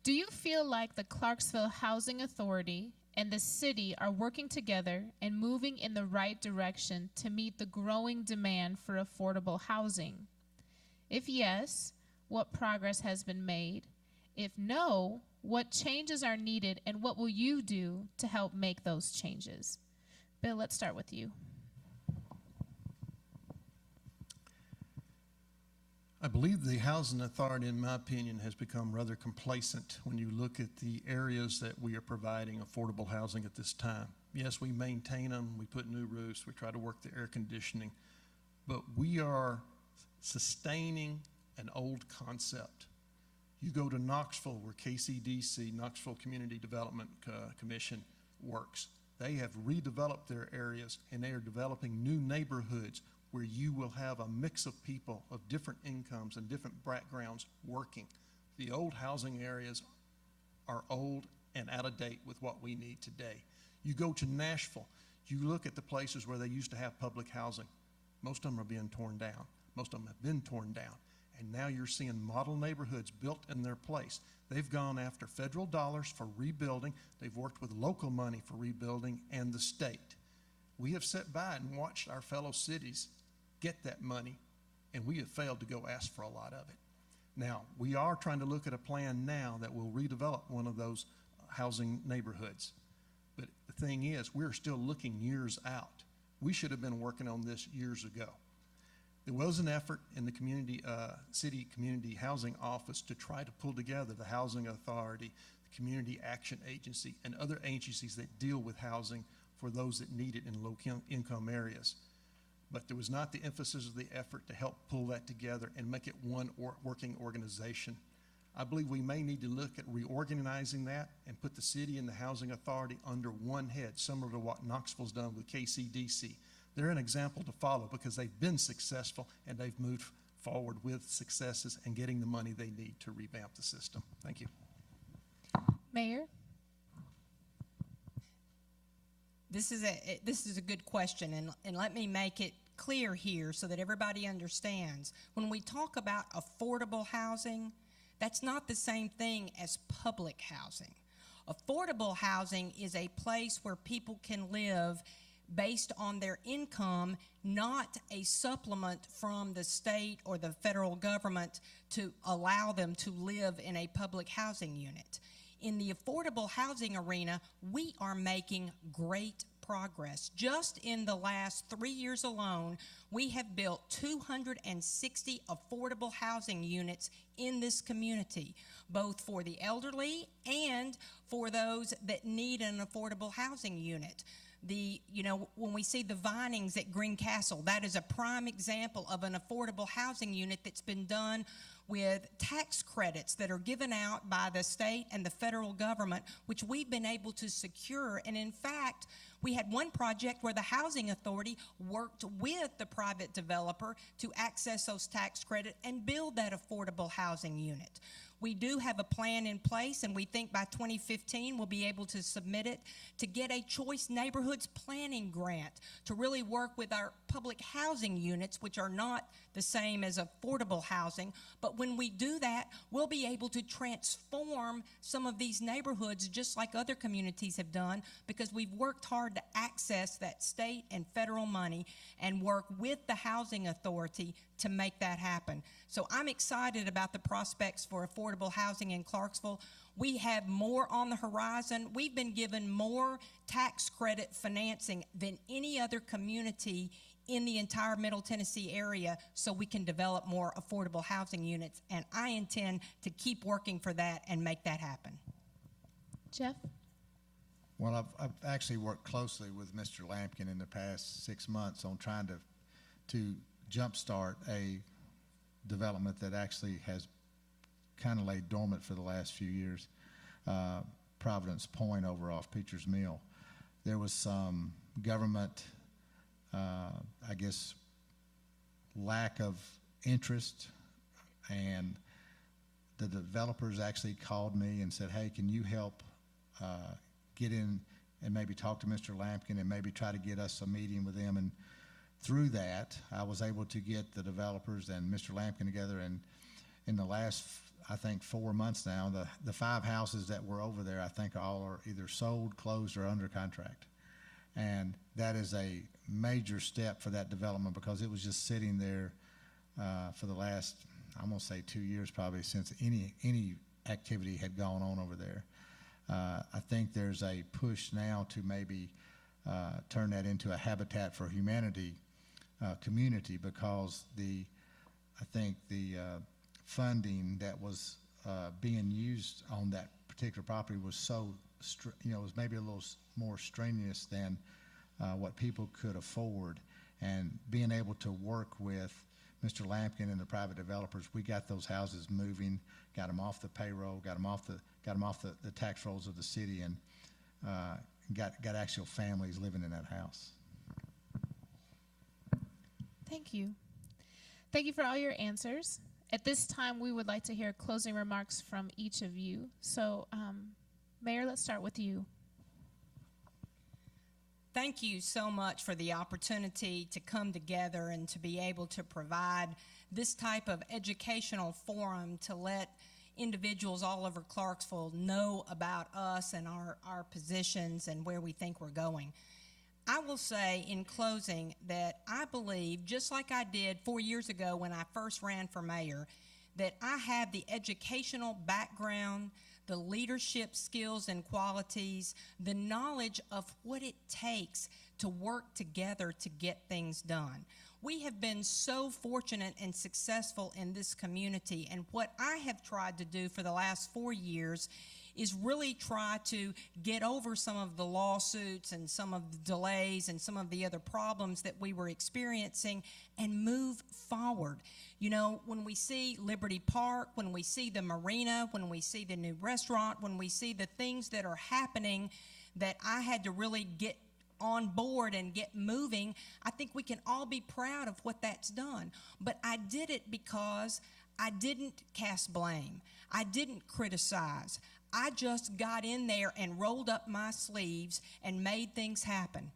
Do you feel like the Clarksville Housing Authority and the city are working together and moving in the right direction to meet the growing demand for affordable housing? If yes, what progress has been made? If no, what changes are needed and what will you do to help make those changes? Bill, let's start with you. I believe the Housing Authority, in my opinion, has become rather complacent when you look at the areas that we are providing affordable housing at this time. Yes, we maintain them, we put new roofs, we try to work the air conditioning, but we are sustaining an old concept. You go to Knoxville, where KCDC, Knoxville Community Development Commission, works. They have redeveloped their areas, and they are developing new neighborhoods where you will have a mix of people of different incomes and different backgrounds working. The old housing areas are old and out of date with what we need today. You go to Nashville, you look at the places where they used to have public housing. Most of them are being torn down. Most of them have been torn down. And now you're seeing model neighborhoods built in their place. They've gone after federal dollars for rebuilding. They've worked with local money for rebuilding and the state. We have sat by and watched our fellow cities get that money, and we have failed to go ask for a lot of it. Now, we are trying to look at a plan now that will redevelop one of those housing neighborhoods. But the thing is, we're still looking years out. We should have been working on this years ago. There was an effort in the city community housing office to try to pull together the Housing Authority, the Community Action Agency, and other agencies that deal with housing for those that need it in low-income areas. But there was not the emphasis of the effort to help pull that together and make it one working organization. I believe we may need to look at reorganizing that and put the city and the Housing Authority under one head, similar to what Knoxville's done with KCDC. They're an example to follow because they've been successful and they've moved forward with successes and getting the money they need to revamp the system. Thank you. Mayor? This is a good question, and let me make it clear here so that everybody understands. When we talk about affordable housing, that's not the same thing as public housing. Affordable housing is a place where people can live based on their income, not a supplement from the state or the federal government to allow them to live in a public housing unit. In the affordable housing arena, we are making great progress. Just in the last 3 years alone, we have built 260 affordable housing units in this community, both for the elderly and for those that need an affordable housing unit. When we see the Vinings at Greencastle, that is a prime example of an affordable housing unit that's been done with tax credits that are given out by the state and the federal government, which we've been able to secure. And in fact, we had one project where the Housing Authority worked with the private developer to access those tax credits and build that affordable housing unit. We do have a plan in place, and we think by 2015 we'll be able to submit it to get a Choice Neighborhoods Planning Grant to really work with our public housing units, which are not the same as affordable housing, but when we do that, we'll be able to transform some of these neighborhoods just like other communities have done, because we've worked hard to access that state and federal money and work with the housing authority to make that happen. So I'm excited about the prospects for affordable housing in Clarksville. We have more on the horizon. We've been given more tax credit financing than any other community in the entire Middle Tennessee area, so we can develop more affordable housing units. And I intend to keep working for that and make that happen. Jeff? Well, I've actually worked closely with Mr. Lampkin in the past 6 months on trying to jumpstart a development that actually has kind of laid dormant for the last few years, Providence Point over off Peacher's Mill. There was some government, I guess, lack of interest, and the developers actually called me and said, hey, can you help get in and maybe talk to Mr. Lampkin and maybe try to get us a meeting with them. And through that, I was able to get the developers and Mr. Lampkin together, and in the last, I think, 4 months now, the 5 houses that were over there, I think all are either sold, closed, or under contract. And that is a major step for that development, because it was just sitting there for the last, I'm going to say 2 years probably, since any activity had gone on over there. I think there's a push now to maybe turn that into a Habitat for Humanity community, because I think the funding that was being used on that particular property was so, it was maybe a little more strenuous than what people could afford. And being able to work with Mr. Lampkin and the private developers, we got those houses moving, got them off the payroll, got them off the tax rolls of the city, and got actual families living in that house. Thank you. Thank you for all your answers. At this time, we would like to hear closing remarks from each of you. So, Mayor, let's start with you. Thank you so much for the opportunity to come together and to be able to provide this type of educational forum to let individuals all over Clarksville know about us and our positions and where we think we're going. I will say in closing that I believe, just like I did 4 years ago when I first ran for mayor, that I have the educational background, the leadership skills and qualities, the knowledge of what it takes to work together to get things done. We have been so fortunate and successful in this community, and what I have tried to do for the last 4 years is really try to get over some of the lawsuits and some of the delays and some of the other problems that we were experiencing and move forward. You know, when we see Liberty Park, when we see the marina, when we see the new restaurant, when we see the things that are happening that I had to really get on board and get moving, I think we can all be proud of what that's done. But I did it because I didn't cast blame. I didn't criticize. I just got in there and rolled up my sleeves and made things happen.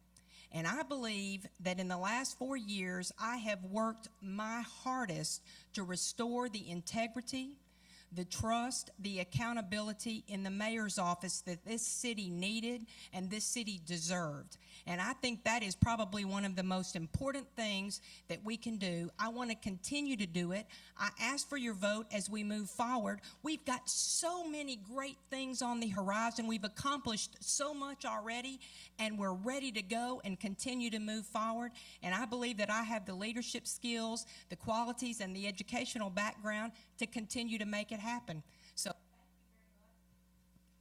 And I believe that in the last 4 years, I have worked my hardest to restore the integrity, the trust, the accountability in the mayor's office that this city needed and this city deserved. And I think that is probably one of the most important things that we can do. I want to continue to do it. I ask for your vote as we move forward. We've got so many great things on the horizon. We've accomplished so much already, and we're ready to go and continue to move forward. And I believe that I have the leadership skills, the qualities, and the educational background to continue to make it happen. So,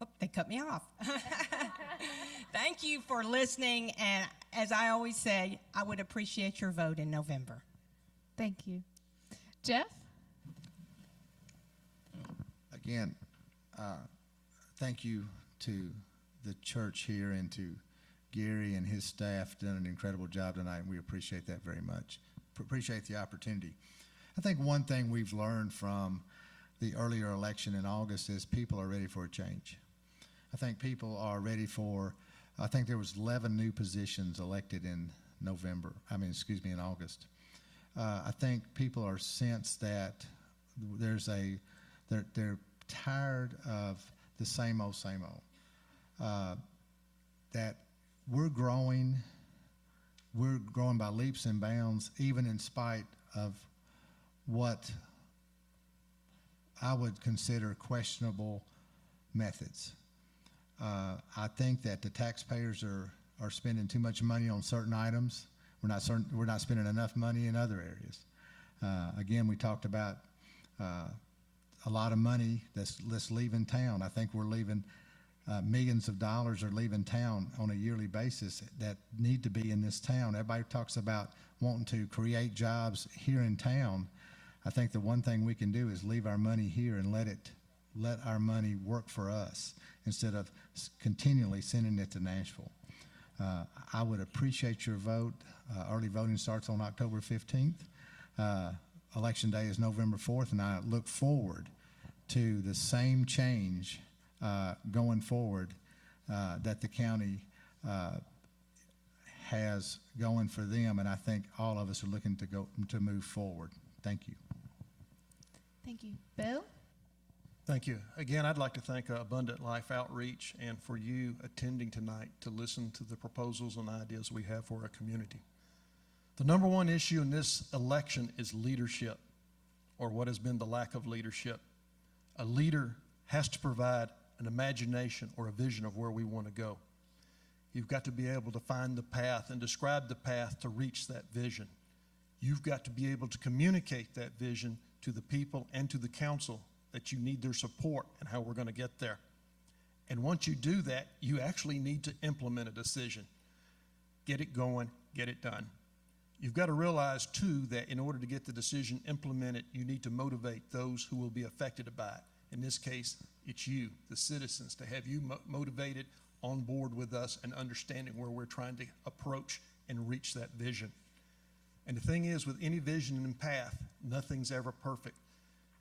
oh, they cut me off. Thank you for listening, and as I always say, I would appreciate your vote in November. Thank you. Jeff? Again, thank you to the church here and to Gary and his staff. Done an incredible job tonight, and we appreciate that very much. Appreciate the opportunity. I think one thing we've learned from the earlier election in August is people are ready for a change. I think people are ready for, I think there was 11 new positions elected in in August. I think people are sense that they're tired of the same old, that we're growing by leaps and bounds, even in spite of what I would consider questionable methods. I think that the taxpayers are spending too much money on certain items. We're not spending enough money in other areas. Again, we talked about a lot of money that's leaving town. I think we're leaving millions of dollars are leaving town on a yearly basis that need to be in this town. Everybody talks about wanting to create jobs here in town. I think the one thing we can do is leave our money here and let our money work for us instead of continually sending it to Nashville. I would appreciate your vote. Early voting starts on October 15th. Election day is November 4th, and I look forward to the same change going forward that the county has going for them, and I think all of us are looking to move forward. Thank you. Thank you. Bill? Thank you. Again, I'd like to thank Abundant Life Outreach and for you attending tonight to listen to the proposals and ideas we have for our community. The number one issue in this election is leadership, or what has been the lack of leadership. A leader has to provide an imagination or a vision of where we want to go. You've got to be able to find the path and describe the path to reach that vision. You've got to be able to communicate that vision to the people and to the council that you need their support and how we're going to get there. And once you do that, you actually need to implement a decision. Get it going, get it done. You've got to realize, too, that in order to get the decision implemented, you need to motivate those who will be affected by it. In this case, it's you, the citizens, to have you motivated on board with us and understanding where we're trying to approach and reach that vision. And the thing is, with any vision and path, nothing's ever perfect.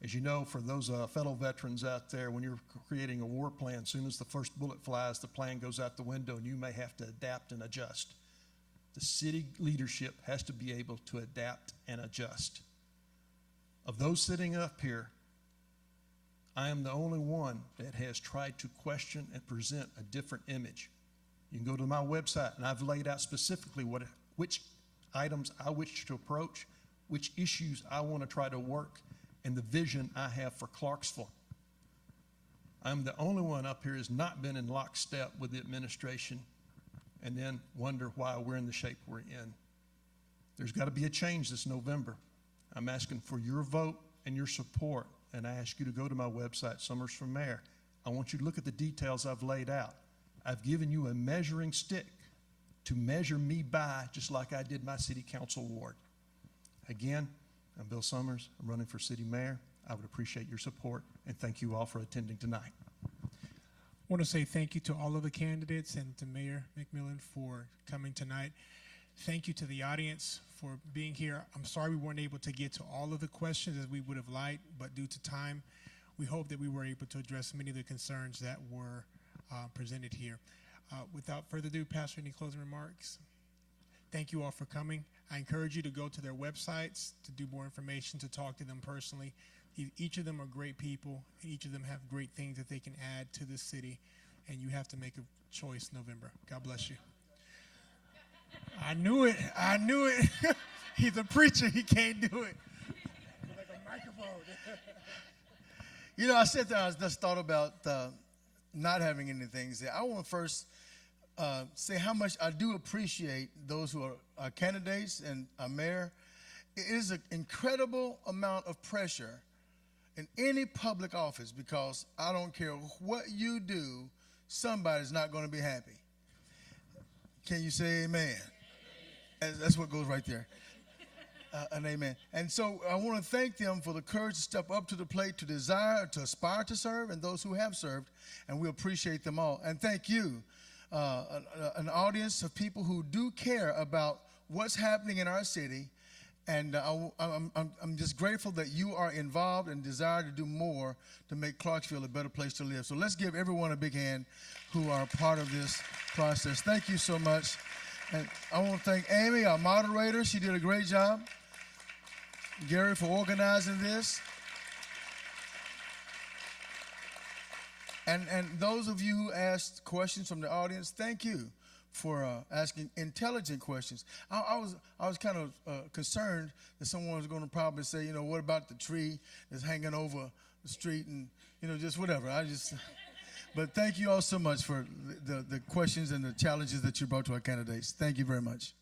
As you know, for those fellow veterans out there, when you're creating a war plan, as soon as the first bullet flies, the plan goes out the window and you may have to adapt and adjust. The city leadership has to be able to adapt and adjust. Of those sitting up here, I am the only one that has tried to question and present a different image. You can go to my website, and I've laid out specifically which items I wish to approach, which issues I want to try to work, and the vision I have for Clarksville. I'm the only one up here who has not been in lockstep with the administration and then wonder why we're in the shape we're in. There's got to be a change this November. I'm asking for your vote and your support, and I ask you to go to my website, Summers for Mayor. I want you to look at the details I've laid out. I've given you a measuring stick to measure me by, just like I did my city council ward. Again, I'm Bill Summers. I'm running for city mayor. I would appreciate your support, and thank you all for attending tonight. I want to say thank you to all of the candidates and to Mayor McMillan for coming tonight. Thank you to the audience for being here. I'm sorry we weren't able to get to all of the questions as we would have liked, but due to time, we hope that we were able to address many of the concerns that were presented here. Without further ado, Pastor, any closing remarks? Thank you all for coming. I encourage you to go to their websites to do more information, to talk to them personally. Each of them are great people. Each of them have great things that they can add to this city, and you have to make a choice in November. God bless you. I knew it. I knew it. He's a preacher. He can't do it. Like a microphone. You know, I sat there, I just thought about not having anything to say. I want to first say how much I do appreciate those who are candidates and a mayor. It is an incredible amount of pressure in any public office because I don't care what you do, somebody's not going to be happy. Can you say amen? That's what goes right there. An amen. And so I want to thank them for the courage to step up to the plate, to desire, to aspire to serve, and those who have served, and we appreciate them all. And thank you, an audience of people who do care about what's happening in our city. And I'm just grateful that you are involved and desire to do more to make Clarksville a better place to live. So let's give everyone a big hand who are part of this process. Thank you so much. And I want to thank Amy, our moderator. She did a great job. Gary for organizing this. And those of you who asked questions from the audience, thank you for asking intelligent questions. I was kind of concerned that someone was going to probably say, you know, what about the tree that's hanging over the street, and you know, just whatever. But thank you all so much for the questions and the challenges that you brought to our candidates. Thank you very much.